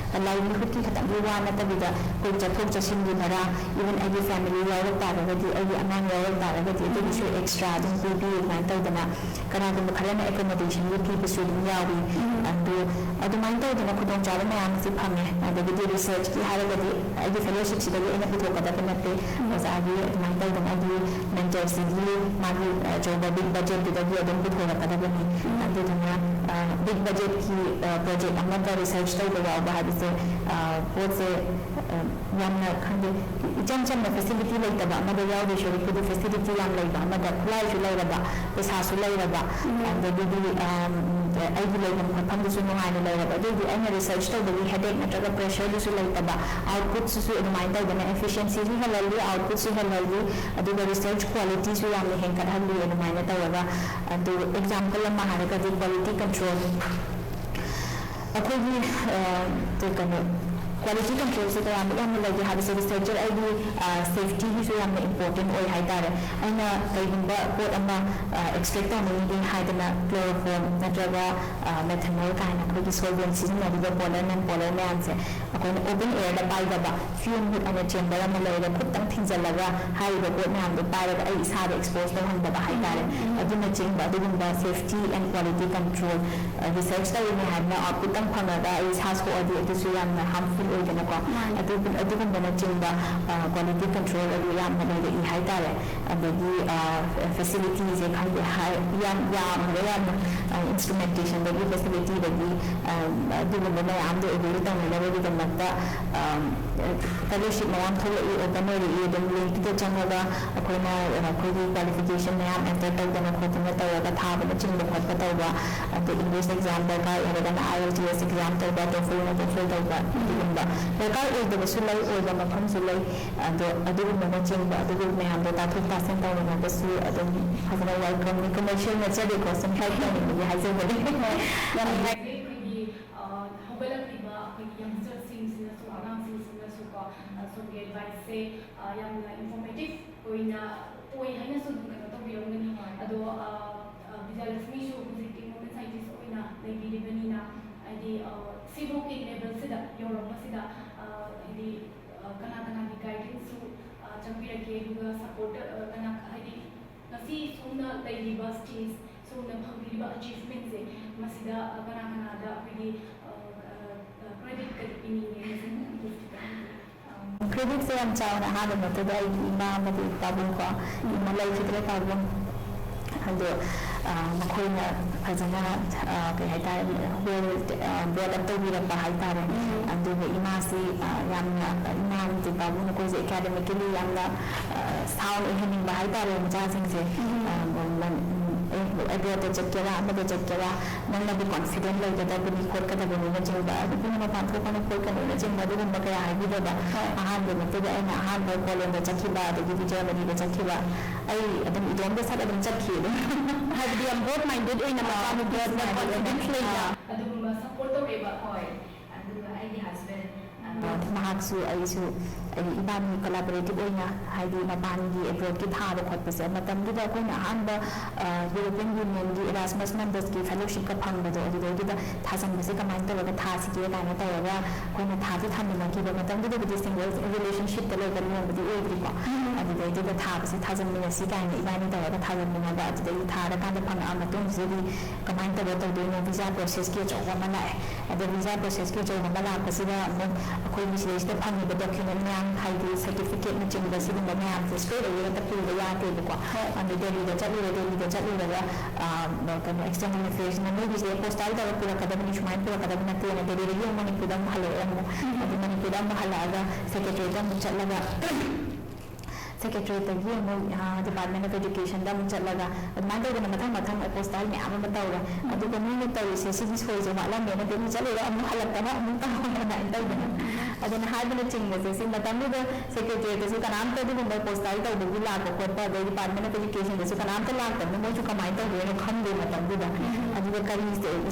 ꯂꯥꯏꯚꯂꯤꯍꯨꯗꯀꯤ ꯈꯛꯇꯪꯒꯤ ꯋꯥ ꯅꯠꯇꯕꯤꯗ ꯑꯩꯈꯣꯏ ꯆꯠꯊꯣꯛ ꯆꯠꯁꯤꯟꯒꯤ ꯚꯔꯥ ꯏꯚꯟ ꯑꯩꯒꯤ ꯐꯦꯃꯤꯂꯤ ꯌꯥꯎꯔꯛ ꯇꯥꯔꯒꯗꯤ ꯑꯩꯒꯤ ꯑꯉꯥꯡ ꯌꯥꯎꯔꯛ ꯇꯥꯔꯒꯗꯤ ꯑꯗꯨꯒꯤꯁꯨ ꯑꯦꯛꯁꯇ꯭ꯔꯥ ꯑꯗꯨꯝ ꯄꯤꯕꯤ ꯑꯗꯨꯃꯥꯏꯅ ꯇꯧꯗꯅ ꯀꯅꯥꯒꯨꯝꯕ ꯈꯔꯅ ꯑꯦꯀꯣꯃꯣꯗꯦꯁꯟꯒꯤ ꯄꯤꯕꯁꯨ ꯑꯗꯨꯝ ꯌꯥꯎꯏ ꯑꯗꯨ ꯑꯗꯨꯃꯥꯏꯅ ꯇꯧꯗꯅ ꯈꯨꯗꯣꯡꯆꯥꯕ ꯃꯌꯥꯝ ꯑꯁꯤ ꯐꯪꯉꯦ ꯑꯗꯒꯤꯗꯤ ꯔꯤꯁꯔꯆꯀꯤ ꯍꯥꯏꯔꯒꯗꯤ ꯑꯩꯒꯤ ꯐꯦꯂꯣꯁꯤꯞꯁꯤꯗꯒꯤ ꯑꯩꯅ ꯄꯨꯊꯣꯛꯀꯗꯕ ꯅꯠꯇꯦ ꯑꯣꯖꯥꯒꯤ ꯑꯗꯨꯃꯥꯏꯅ ꯇꯧꯗꯅ ꯑꯩꯒꯤ ꯃꯦꯟꯇꯔꯁꯤꯡꯒꯤ ꯃꯥꯒꯤ ꯑꯆꯧꯕ ꯕꯤग ꯕꯖꯦꯠꯇꯨꯗꯒꯤ ꯑꯗꯨꯝ ꯄꯨꯊꯣꯔꯛꯀꯗꯕꯅꯤ ꯑꯗꯨꯗꯨꯅ ꯕꯤग ꯕꯖꯦꯠꯀꯤ ꯄ꯭ꯔꯣꯖꯦꯛ ꯑꯃꯗ ꯔꯤꯁꯔꯆ ꯇꯧꯕ ꯌꯥꯎꯕ ꯍꯥꯏꯕꯁꯦ ꯄꯣꯠꯁꯦ ꯌꯥꯝꯅ ꯈꯪꯗꯦ ꯏꯆꯝ ꯆꯝꯅ ꯐꯦꯁꯤꯂꯤꯇꯤ ꯂꯩꯇꯕ ꯑꯃꯗ ꯌꯥꯎꯗꯣꯏ ꯁꯔꯨꯛꯄꯨꯗꯤ ꯐꯦꯁꯤꯂꯤꯇꯤ ꯌꯥꯝ ꯂꯩꯕ ꯑꯃꯗ ꯈꯨꯠꯂꯥꯏꯁꯨ ꯂꯩꯔꯕ ꯄꯩꯁꯥꯁꯨ ꯂꯩꯔꯕ ꯑꯗꯒꯤꯗꯤ ꯑꯩꯒꯤ ꯂꯩꯐꯝ ꯃꯐꯝꯗꯨꯁꯨ ꯅꯨꯡꯉꯥꯏꯅ ꯂꯩꯔꯕ ꯑꯗꯨꯗꯤ ꯑꯩꯅ ꯔꯤꯁꯔꯆ ꯇꯧꯕꯒꯤ ꯍꯦꯗꯦꯛ ꯅꯠꯇ꯭ꯔꯒ ꯄ꯭ꯔꯦꯁꯔꯗꯨꯁꯨ ꯂꯩꯇꯕ ꯑꯥꯎꯠꯄꯨꯠꯁꯨ ꯑꯗꯨꯃꯥꯏꯅ ꯇꯧꯗꯅ ꯑꯦꯐꯤꯁꯤꯌꯦꯟꯁꯤꯁꯨ ꯍꯦꯜꯍꯜꯂꯤ ꯑꯥꯎꯠꯄꯨꯠꯁꯨ ꯍꯦꯜꯍꯜꯂꯤ ꯑꯗꯨꯒ ꯔꯤꯁꯔꯆ ꯀ꯭ꯋꯥꯂꯤꯇꯤꯁꯨ ꯌꯥꯝꯅ ꯍꯦꯟꯒꯠꯍꯜꯂꯤ ꯑꯗꯨꯃꯥꯏꯅ ꯇꯧꯔꯒ ꯑꯗꯨ ꯑꯦꯛꯖꯥꯝꯄꯜ ꯑꯃ ꯍꯥꯏꯔꯒꯗꯤ ꯀ꯭ꯋꯥꯂꯤꯇꯤ ꯀꯟꯇ꯭ꯔꯣꯜ ꯑꯩꯈꯣꯏꯒꯤ ꯀꯩꯅꯣ ꯀ꯭ꯋꯥꯂꯤꯇꯤ ꯀꯟꯇ꯭ꯔꯣꯜꯁꯦ ꯀꯌꯥꯃꯨꯛ ꯌꯥꯝꯅ ꯂꯩꯒꯦ ꯍꯥꯏꯕꯁꯦ ꯔꯤꯁꯔꯆꯔ ꯑꯩꯒꯤ ꯁꯦꯐꯇꯤꯒꯤꯁꯨ ꯌꯥꯝꯅ ꯏꯝꯄꯣꯔꯇꯦꯟ ꯑꯣꯏ ꯍꯥꯏꯇꯥꯔꯦ ꯑꯩꯅ ꯀꯩꯒꯨꯝꯕ ꯄꯣꯠ ꯑꯃ ꯑꯦꯛꯁꯇ꯭ꯔꯦꯛ ꯇꯧꯅꯤꯡꯉꯦ ꯍꯥꯏꯗꯅ ꯀ꯭ꯂꯣꯔꯣꯐꯣꯝ ꯅꯠꯇ꯭ꯔꯒ ꯃꯦꯊꯅꯣꯜ ꯀꯥꯏꯅ ꯑꯩꯈꯣꯏꯒꯤ ꯁꯣꯜꯚꯦꯟ ꯁꯤꯖꯤꯟꯅꯔꯤꯕ ꯄꯣꯂꯔ ꯅꯟ ꯄꯣꯂꯔ ꯃꯌꯥꯝꯁꯦ ꯑꯩꯈꯣꯏꯅ ꯑꯣꯄꯟ ꯑꯦꯌꯔꯗ ꯄꯥꯏꯗꯕ ꯐ꯭ꯌꯨꯝ ꯍꯨꯠ ꯑꯃ ꯆꯦꯝꯕꯔ ꯑꯃ ꯂꯩꯔꯒ ꯈꯨꯠꯇꯪ ꯊꯤꯡꯖꯤꯜꯂꯒ ꯍꯥꯏꯔꯤꯕ ꯄꯣꯠ ꯃꯌꯥꯝꯗꯣ ꯄꯥꯏꯔꯒ ꯑꯩ ꯏꯁꯥꯗ ꯑꯦꯛꯁꯄꯣꯖ ꯇꯧꯍꯟꯗꯕ ꯍꯥꯏꯇꯥꯔꯦ ꯑꯗꯨꯅꯆꯤꯡꯕ ꯑꯗꯨꯒꯨꯝꯕ ꯁꯦꯐꯇꯤ ꯑꯦꯟड ꯀ꯭ꯋꯥꯂꯤꯇꯤ ꯀꯟꯇ꯭ꯔꯣꯜ ꯔꯤꯁꯔꯆ ꯇꯧꯔꯤꯅꯤ ꯍꯥꯏꯗꯅ ꯑꯥꯎꯠꯄꯨꯠꯇꯪ ꯐꯪꯉꯒ ꯑꯩ ꯏꯁꯥ ꯁꯣꯛꯑꯗꯤ ꯑꯗꯨꯁꯨ ꯌꯥꯝꯅ ꯍꯥꯔꯝꯐꯨꯜ ꯑꯣꯏꯗꯅꯀꯣ ꯑꯗꯨꯒꯨꯝꯕꯅꯆꯤꯡꯕ ꯀ꯭ꯋꯥꯂꯤꯇꯤ ꯀꯟꯇ꯭ꯔꯣꯜ ꯑꯗꯨ ꯌꯥꯝꯅ ꯂꯩꯔꯛꯏ ꯍꯥꯏꯇꯥꯔꯦ ꯑꯗꯒꯤ ꯐꯦꯁꯤꯂꯤꯇꯤꯁꯦ ꯈꯪꯗꯦ ꯌꯥꯝꯅ ꯌꯥꯝꯅ ꯏꯟꯁꯇ꯭ꯔꯨꯃꯦꯟꯇꯦꯁꯟꯗꯒꯤ ꯐꯦꯁꯤꯂꯤꯇꯤꯗꯒꯤ ꯑꯗꯨꯒꯨꯝꯕ ꯃꯌꯥꯝꯗꯣ ꯑꯦꯕꯦꯜ ꯇꯧꯅꯅꯕꯒꯤꯗꯃꯛꯇ ꯐꯦꯂꯣꯁꯤꯞ ꯃꯌꯥꯝ ꯊꯣꯛꯂꯛꯏ ꯑꯣꯄꯟ ꯑꯣꯏꯔꯛꯏ ꯑꯗꯨꯝ ꯂꯤꯡꯛꯇꯨꯗ ꯆꯪꯉꯒ ꯑꯩꯈꯣꯏꯅ ꯑꯩꯈꯣꯏꯒꯤ ꯀ꯭ꯋꯥꯂꯤꯐꯤꯀꯦꯁꯟ ꯃꯌꯥꯝ ꯑꯦꯟꯇꯔ ꯇꯧꯗꯅ ꯈꯣꯠꯇꯅ ꯇꯧꯔꯒ ꯊꯥꯕꯅꯆꯤꯡꯕ ꯈꯣꯠꯄ ꯇꯧꯕ ꯑꯗ ꯏꯪꯂꯤꯁ ꯑꯦꯛꯖꯥꯝ ꯗꯔꯀꯥꯔ ꯑꯣꯏꯔꯒꯅ IELTS ꯑꯦꯛꯖꯥꯝ ꯇꯧꯕ TOEFL ꯇꯧꯕ ꯑꯗꯨꯒꯨꯝꯕ ꯗꯔꯀꯥꯔ ꯑꯣꯏꯗꯕꯁꯨ ꯂꯩ ꯑꯣꯏꯕ ꯃꯐꯝꯁꯨ ꯂꯩ ꯑꯗꯣ ꯑꯗꯨꯒꯨꯝꯕꯅꯆꯤꯡꯕ ꯑꯗꯨꯒꯨꯝꯕ ꯃꯌꯥꯝꯗꯣ ꯇꯥꯊꯣꯛ ꯇꯥꯁꯤꯟ ꯇꯧꯅꯤꯡꯉꯒꯁꯨ ꯑꯗꯨꯝ ꯐꯖꯅ ꯋꯦꯜꯀꯝꯅꯤ ꯀꯃꯔꯁꯤꯌꯦꯜ ꯅꯠꯆꯗꯦꯀꯣ ꯁꯨꯝ ꯍꯦꯜꯞ ꯇꯧꯅꯤꯡꯕꯒꯤ ꯍꯥꯏꯖꯕꯅꯤ ꯌꯥꯝ ꯑꯩꯈꯣꯏꯒꯤ ꯍꯧꯒꯠꯂꯛꯂꯤꯕ ꯑꯩꯈꯣꯏꯒꯤ ꯌꯪꯁꯇꯔꯁꯤꯡꯁꯤꯅꯁꯨ ꯑꯉꯥꯡꯁꯤꯡꯁꯤꯅꯁꯨꯀꯣ ꯁꯣꯝꯒꯤ ꯑꯦꯗꯚꯥꯏꯁꯁꯦ ꯌꯥꯝꯅ ꯏꯟꯐꯣꯔꯃꯦꯇꯤꯚ ꯑꯣꯏꯅ ꯑꯣꯏ ꯍꯥꯏꯅꯁꯨ ꯑꯗꯨꯝ ꯀꯩꯅꯣ ꯇꯧꯕꯤꯔꯝꯒꯅꯤ ꯑꯗꯣ ꯕꯤꯖꯌꯂꯛꯁꯃꯤꯁꯨ ꯍꯧꯖꯤꯛꯇꯤ ꯋꯨꯃꯦꯟ ꯁꯥꯏꯟꯇꯤꯁ ꯑꯣꯏꯅ ꯂꯩꯕꯤꯔꯤꯕꯅꯤꯅ ꯍꯥꯏꯗꯤ ꯁꯤꯕꯣꯛꯀꯤ ꯂꯦꯚꯦꯜꯁꯤꯗ ꯌꯧꯔꯛꯄꯁꯤꯗ ꯍꯥꯏꯗꯤ ꯀꯅꯥꯒꯤ ꯒꯥꯏꯗꯦꯟꯁꯁꯨ ꯆꯪꯕꯤꯔꯛꯀꯦ ꯑꯗꯨꯒ ꯁꯄꯣꯔꯠ ꯍꯥꯏꯗꯤ ꯉꯁꯤ ꯁꯣꯝꯅ ꯂꯩꯔꯤꯕ ꯁ꯭ꯇꯦꯖ ꯁꯣꯝꯅ ꯐꯪꯕꯤꯔꯤꯕ ꯑꯆꯤꯚꯃꯦꯟꯁꯦ ꯃꯁꯤꯗ ꯀꯅꯥꯗ ꯑꯩꯈꯣꯏꯒꯤ ꯀ꯭ꯔꯦꯗꯤꯠ ꯀꯔꯤ ꯄꯤꯅꯤꯡꯉꯦ ꯀ꯭ꯔꯦꯗꯤꯠꯁꯦ ꯌꯥꯝ ꯆꯥꯎꯅ ꯑꯍꯥꯟꯕ ꯃꯛꯇꯗ ꯑꯩꯒꯤ ꯏꯃꯥ ꯑꯃꯗꯤ ꯄꯥꯕꯨꯡꯀꯣ ꯏꯃꯥ ꯂꯩꯈꯤꯗ꯭ꯔꯦ ꯄꯥꯕꯨꯡ ꯑꯗꯣ ꯃꯈꯣꯏꯅ ꯐꯖꯅ ꯀꯩ ꯍꯥꯏꯇꯥꯔꯦ ꯕ꯭ꯔꯣꯠ ꯑꯞ ꯇꯧꯕꯤꯔꯛꯄ ꯍꯥꯏꯇꯥꯔꯦ ꯑꯗꯨꯒ ꯏꯃꯥꯁꯤ ꯌꯥꯝꯅ ꯏꯃꯥꯗꯤ ꯄꯥꯕꯨꯡ ꯃꯈꯣꯏꯁꯦ ꯑꯦꯀꯥꯗꯃꯤꯀꯦꯂꯤ ꯌꯥꯝꯅ ꯁꯥꯎꯟ ꯑꯣꯏꯍꯟꯅꯤꯡꯕ ꯍꯥꯏꯇꯥꯔꯦ ꯃꯆꯥꯁꯤꯡꯁꯦ ꯑꯦꯕ꯭ꯔꯣꯠꯇ ꯆꯠꯀꯦꯔꯥ ꯑꯃꯗ ꯆꯠꯀꯦꯔꯥ ꯅꯪꯅꯗꯤ ꯀꯣꯟꯐꯤꯗꯦꯟ ꯂꯩꯒꯗꯕꯅꯤ ꯈꯣꯠꯀꯗꯕꯅꯤꯅꯆꯤꯡꯕ ꯑꯗꯨꯒꯤ ꯃꯄꯥꯟ ꯊꯣꯛꯀꯅꯨ ꯈꯣꯠꯀꯅꯨꯅꯆꯤꯡꯕ ꯑꯗꯨꯒꯨꯝꯕ ꯀꯌꯥ ꯍꯥꯏꯕꯤꯗꯕ ꯑꯍꯥꯟꯕ ꯃꯛꯇꯗ ꯑꯩꯅ ꯑꯍꯥꯟꯕ ꯄꯣꯂꯦꯟꯗ ꯆꯠꯈꯤꯕ ꯑꯗꯒꯤꯗꯤ ꯖꯔꯃꯅꯤꯗ ꯆꯠꯈꯤꯕ ꯑꯩ ꯑꯗꯨꯝ ꯏꯇꯣꯝꯇ ꯁꯠ ꯑꯗꯨꯝ ꯆꯠꯈꯤ ꯑꯗꯨꯝ ꯍꯥꯏꯕꯗꯤ ꯌꯥꯝ ꯕ꯭ꯔꯣꯗ ꯃꯥꯏꯟꯗꯦꯗ ꯑꯣꯏꯅ ꯃꯆꯥꯅꯨꯄꯤꯁꯤꯅ ꯀꯣꯟꯐꯤꯗꯦꯟꯁ ꯂꯩꯕ ꯑꯗꯨꯒꯨꯝꯕ ꯁꯄꯣꯔꯠ ꯇꯧꯔꯦꯕ ꯍꯣꯏ ꯑꯗꯨꯒ ꯑꯩꯒꯤ ꯍꯁꯕꯦꯟ ꯃꯍꯥꯛꯁꯨ ꯑꯩꯁꯨ ꯏꯕꯥꯅꯤ ꯀꯣꯂꯥꯕꯣꯔꯦꯇꯤቭ ꯑꯣꯏꯅ ꯍꯥꯏꯗꯤ ꯃꯄꯥꯟꯒꯤ ꯑꯦꯕ꯭ꯔꯣꯗꯀꯤ ꯊꯥꯕ ꯈꯣꯠꯄꯁꯦ ꯃꯇꯝꯗꯨꯗ ꯑꯩꯈꯣꯏꯅ ꯑꯍꯥꯟꯕ ꯌꯨꯔꯣꯄꯤꯌꯟ ꯌꯨꯅꯤꯌꯟꯒꯤ ꯏꯔꯥꯁꯃꯁ ꯃꯦꯝꯕꯔꯁꯀꯤ ꯐꯦꯂꯣꯁꯤꯞꯀ ꯐꯪꯕꯗꯣ ꯑꯗꯨꯗꯩꯗꯨꯗ ꯊꯥꯖꯟꯕꯁꯦ ꯀꯃꯥꯏꯅ ꯇꯧꯔꯒ ꯊꯥꯁꯤꯒꯦ ꯀꯥꯏꯅ ꯇꯧꯔꯒ ꯑꯩꯈꯣꯏꯅ ꯊꯥꯃꯤꯟꯅꯈꯤꯕ ꯃꯇꯝꯗꯨꯗꯕꯨꯗꯤ ꯁꯤꯡꯒꯜ ꯔꯤꯂꯦꯁꯟꯁꯤꯞꯇ ꯂꯩꯕ ꯂꯨꯍꯣꯡꯕꯗꯤ ꯑꯣꯏꯗ꯭ꯔꯤꯀꯣ ꯑꯗꯨꯗꯩꯗꯨꯗ ꯊꯥꯕꯁꯦ ꯊꯥꯖꯟꯃꯤꯟꯅꯁꯤ ꯀꯥꯏꯅ ꯏꯕꯥꯅꯤ ꯇꯧꯔꯒ ꯊꯥꯖꯟꯃꯤꯟꯅꯕ ꯑꯗꯨꯗꯒꯤ ꯊꯥꯔꯀꯥꯟꯗ ꯐꯪꯉꯛꯑ ꯃꯇꯨꯡꯁꯤꯗꯤ ꯀꯃꯥꯏꯅ ꯇꯧꯗꯣꯏꯅꯣ ꯚꯤꯖꯥ ꯄ꯭ꯔꯣꯁꯦꯁꯀꯤ ꯑꯆꯧꯕ ꯑꯃ ꯂꯥꯛꯑꯦ ꯑꯗꯣ ꯚꯤꯖꯥ ꯄ꯭ꯔꯣꯁꯦꯁꯀꯤ ꯑꯆꯧꯕ ꯑꯃ ꯂꯥꯛꯄꯁꯤꯗ ꯑꯃꯨꯛ ꯑꯩꯈꯣꯏꯒꯤ ꯁꯤꯗꯩꯁꯤꯗ ꯐꯪꯉꯤꯕ ꯗꯣꯀꯨꯃꯦꯟ ꯃꯌꯥꯝ ꯍꯥꯏꯗꯤ ꯁꯔꯇꯤꯐꯤꯀꯦꯠꯅꯆꯤꯡꯕ ꯁꯤꯒꯨꯝꯕ ꯃꯌꯥꯝꯁꯦ ꯁ꯭ꯇ꯭ꯔꯦꯠ ꯑꯋꯦ ꯍꯦꯛꯇ ꯄꯨꯕ ꯌꯥꯗꯦꯕꯀꯣ ꯑꯗꯨ ꯗꯦꯜꯂꯤꯗ ꯆꯠꯂꯨꯔꯒ ꯀꯩꯅꯣ ꯑꯦꯛꯁꯇꯔꯅꯦꯜ ꯑꯦꯐꯤꯌꯔꯁꯅ ꯅꯣꯏꯒꯤꯁꯦ ꯄꯣꯁꯇꯥꯏꯜ ꯇꯧꯔ ꯄꯨꯔꯛꯀꯗꯕꯅꯤ ꯁꯨꯃꯥꯏꯅ ꯄꯨꯔꯛꯀꯗꯕ ꯅꯠꯇꯦꯅ ꯗꯦꯜꯂꯤꯗꯒꯤ ꯑꯃꯨꯛ ꯃꯅꯤꯄꯨꯔꯗ ꯑꯃꯨꯛ ꯍꯜꯂꯛꯑꯦ ꯑꯃꯨꯛ ꯑꯗꯨ ꯃꯅꯤꯄꯨꯔꯗ ꯑꯃꯨꯛ ꯍꯜꯂꯛꯑꯒ ꯁꯦꯀ꯭ꯔꯦꯇꯔꯤꯌꯦꯠꯇ ꯑꯃꯨꯛ ꯆꯠꯂꯒ ꯁꯦꯀ꯭ꯔꯦꯇꯔꯤꯌꯦꯠꯇꯒꯤ ꯑꯃꯨꯛ ꯗꯤꯄꯥꯔꯠꯃꯦꯟ ꯑꯣꯐ ꯑꯦꯗꯨꯀꯦꯁꯟꯗ ꯑꯃꯨꯛ ꯆꯠꯂꯒ ꯑꯗꯨꯃꯥꯏꯅ ꯇꯧꯗꯅ ꯃꯊꯪ ꯄꯣꯁꯇꯥꯏꯜ ꯃꯌꯥꯝ ꯑꯃ ꯇꯧꯔꯦ ꯑꯗꯨꯒ ꯅꯣꯏꯅ ꯇꯧꯔꯤꯁꯦ ꯁꯤꯒꯤ ꯁꯣꯏꯁꯦ ꯋꯥꯠꯂꯝꯃꯦꯅ ꯗꯦꯜꯂꯤ ꯆꯠꯂꯨꯔ ꯑꯃꯨꯛ ꯍꯜꯂꯛꯇꯅ ꯑꯃꯨꯛ ꯇꯧꯗꯅ ꯇꯧꯗꯅ ꯑꯗꯨꯅ ꯍꯥꯏꯕꯅꯆꯤꯡꯕꯁꯦ ꯁꯤ ꯃꯇꯝꯗꯨꯗ ꯁꯦꯀ꯭ꯔꯦꯇꯔꯤꯌꯦꯠꯇꯁꯨ ꯀꯅꯥꯝꯇ ꯑꯗꯨꯒꯨꯝꯕ ꯄꯣꯁꯇꯥꯏꯜ ꯇꯧꯕꯒꯤ ꯂꯥꯛꯄ ꯈꯣꯠꯄ ꯑꯗꯩ ꯗꯤꯄꯥꯔꯠꯃꯦꯟ ꯑꯣꯐ ꯑꯦꯗꯨꯀꯦꯁꯟꯗꯁꯨ ꯀꯅꯥꯝꯇ ꯂꯥꯛꯇꯕꯅꯤ ꯃꯣꯏꯁꯨ ꯀꯃꯥꯏꯅ ꯇꯧꯗꯣꯏꯅꯣ ꯈꯪꯗꯦ ꯃꯇꯝꯗꯨꯗ ꯑꯗꯨꯒ ꯀꯔꯤ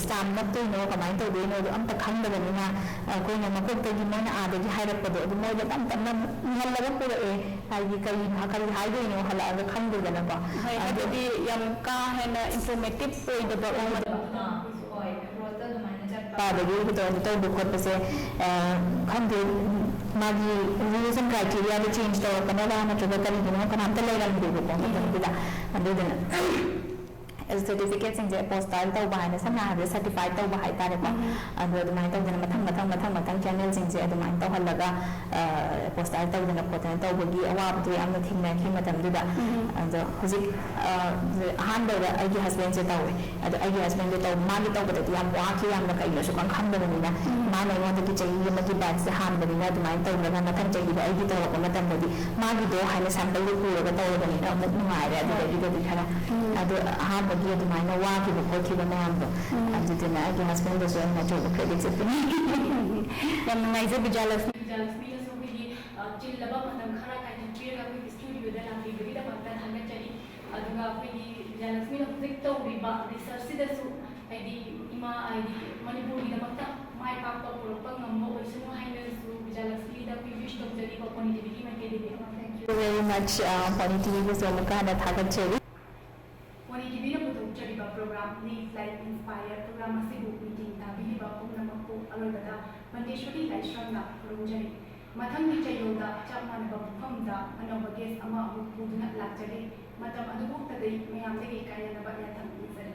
ꯁ꯭ꯇꯥꯝ ꯅꯞꯇꯣꯏꯅꯣ ꯀꯃꯥꯏꯅ ꯇꯧꯗꯣꯏꯅꯣ ꯑꯗꯨ ꯑꯝꯇ ꯈꯪꯗꯕꯅꯤꯅ ꯑꯩꯈꯣꯏꯅ ꯃꯀꯣꯛꯇꯒꯤ ꯃꯣꯏꯅ ꯑꯥꯗꯒꯤ ꯍꯥꯏꯔꯛꯄꯗꯣ ꯑꯗꯨ ꯃꯣꯏꯗ ꯇꯞꯅ ꯉꯜꯂꯒ ꯄꯨꯔꯛꯑꯦ ꯍꯥꯏꯗꯤ ꯀꯔꯤ ꯍꯥꯏꯗꯣꯏꯅꯣ ꯍꯜꯂꯛꯑꯒ ꯈꯪꯗꯦꯗꯅꯀꯣ ꯑꯗꯨꯗꯤ ꯌꯥꯝ ꯀꯥ ꯍꯦꯟꯅ ꯏꯟꯐꯣꯔꯃꯦꯇꯤꯚ ꯑꯣꯏꯗꯕ ꯍꯣꯏ ꯑꯦꯕ꯭ꯔꯣꯗꯇ ꯑꯗꯨꯃꯥꯏꯅ ꯆꯠꯄ ꯑꯗꯒꯤ ꯇꯧꯕ ꯈꯣꯠꯄꯁꯦ ꯈꯪꯗꯦ ꯃꯥꯒꯤ ꯔꯨꯜꯁ ꯑꯦꯟ ꯀ꯭ꯔꯥꯏꯇꯦꯔꯤꯌꯥꯗ ꯆꯦꯟꯖ ꯇꯧꯔꯛꯀꯅꯕ ꯅꯠꯇ꯭ꯔꯒ ꯀꯔꯤꯒꯤꯅꯣ ꯀꯅꯥꯝꯇ ꯂꯩꯔꯝꯗꯦꯕꯀꯣ ꯃꯇꯝꯗꯨꯗ ꯑꯗꯨꯗꯨꯅ ꯁꯔꯇꯤꯐꯤꯀꯦꯠꯁꯤꯡꯁꯦ ꯄꯣꯁꯇꯥꯏꯜ ꯇꯧꯕ ꯍꯥꯏꯅ ꯁꯝꯅ ꯍꯥꯏꯔꯕꯗ ꯁꯔꯇꯤꯐꯥꯏꯠ ꯇꯧꯕ ꯍꯥꯏꯇꯥꯔꯦꯀꯣ ꯑꯗꯣ ꯑꯗꯨꯃꯥꯏꯅ ꯇꯧꯗꯅ ꯃꯊꯪ ꯆꯦꯅꯦꯜꯁꯤꯡꯁꯦ ꯑꯗꯨꯃꯥꯏꯅ ꯇꯧꯍꯜꯂꯒ ꯄꯣꯁꯇꯥꯏꯜ ꯇꯧꯗꯅ ꯈꯣꯠꯇꯅ ꯇꯧꯕꯒꯤ ꯑꯋꯥꯕꯗꯣ ꯌꯥꯝꯅ ꯊꯦꯡꯅꯈꯤ ꯃꯇꯝꯗꯨꯗ ꯑꯗꯣ ꯍꯧꯖꯤꯛ ꯑꯍꯥꯟꯕꯗ ꯑꯩꯒꯤ ꯍꯁꯕꯦꯟꯁꯦ ꯇꯧꯋꯦ ꯑꯗꯣ ꯑꯩꯒꯤ ꯍꯁꯕꯦꯟꯗꯣ ꯃꯥꯒꯤ ꯇꯧꯕꯗꯗꯤ ꯌꯥꯝ ꯋꯥꯈꯤ ꯌꯥꯝꯅ ꯀꯩꯅꯣꯁꯨ ꯈꯪꯗꯕꯅꯤ나 ꯃꯥꯅ ꯑꯩꯉꯣꯟꯗꯒꯤ ꯆꯍꯤ ꯑꯃꯒꯤ ꯕꯦꯠꯁꯦ ꯍꯥꯟꯕꯅꯤꯅ ꯑꯗꯨꯃꯥꯏꯅ ꯇꯧꯔꯒ ꯃꯊꯪ ꯆꯍꯤꯗ ꯑꯩꯒꯤ ꯇꯧꯔꯛꯄ ꯃꯇꯝꯗꯗꯤ ꯃꯥꯒꯤꯗꯣ ꯍꯥꯏꯅ ꯁꯦꯝꯄꯜꯗꯣ ꯄꯨꯔꯒ ꯇꯧꯔꯕꯅꯤꯅ ꯑꯃꯨꯛ ꯅꯨꯡꯉꯥꯏꯔꯦ ꯑꯗꯨꯗꯒꯤꯗꯗꯤ ꯈꯔ ꯑꯗꯣ ꯑꯍꯥꯟꯕꯒꯤ ꯑꯗꯨꯃꯥꯏꯅ ꯋꯥꯈꯤꯕ ꯈꯣꯠꯈꯤꯕ ꯃꯌꯥꯝꯗꯣ ꯑꯗꯨꯗꯨꯅ ꯑꯩꯒꯤ ꯍꯁꯕꯦꯟꯗꯁꯨ ꯑꯩꯅ ꯑꯆꯧꯕ ꯀ꯭ꯔꯦꯗꯤꯠ ꯆꯠꯄꯅꯤ ꯌꯥꯝ ꯅꯨꯡꯉꯥꯏꯖꯩ ꯕꯤꯖꯌꯂꯛꯁꯃꯤ ꯕꯤꯖꯌꯂꯛꯁꯃꯤꯅꯁꯨ ꯑꯩꯈꯣꯏꯒꯤ ꯆꯤꯜꯂꯕ ꯃꯇꯝ ꯈꯔ ꯀꯥꯏꯊꯣꯛꯄꯤꯔꯒ ꯑꯩꯈꯣꯏꯒꯤ ꯁ꯭ꯇꯨꯗꯤꯑꯣꯗ ꯂꯥꯛꯄꯤꯕꯒꯤꯗꯃꯛꯇ ꯊꯥꯒꯠꯆꯔꯤ ꯑꯗꯨꯒ ꯑꯩꯈꯣꯏꯒꯤ ꯕꯤꯖꯌꯂꯛꯁꯃꯤꯅ ꯍꯧꯖꯤꯛ ꯇꯧꯔꯤꯕ ꯔꯤꯁꯔꯆꯁꯤꯗꯁꯨ ꯍꯥꯏꯗꯤ ꯍꯥꯏꯗꯤ ꯃꯅꯤꯄꯨꯔꯒꯤꯗꯃꯛꯇ mai pakpa purukpa ngammo oisunu hainasu Vijayalakshmi da we wish tawjari ba Pony TV ki maikaydi. Thank you. Thank you very much, Pony TV is Omukana Thagachari. Pony TV na putokjariba program Live Life Inspire program asibu meeting tabiriba pumnamakpu aloibada Mandeshwari Laishramna khurumjari. Mathangni chayolda chapmanaba bufamda anauba guest ama amuk puduna lakjari. Matam adubu tadai mayamdagi kayanaba yatham izari.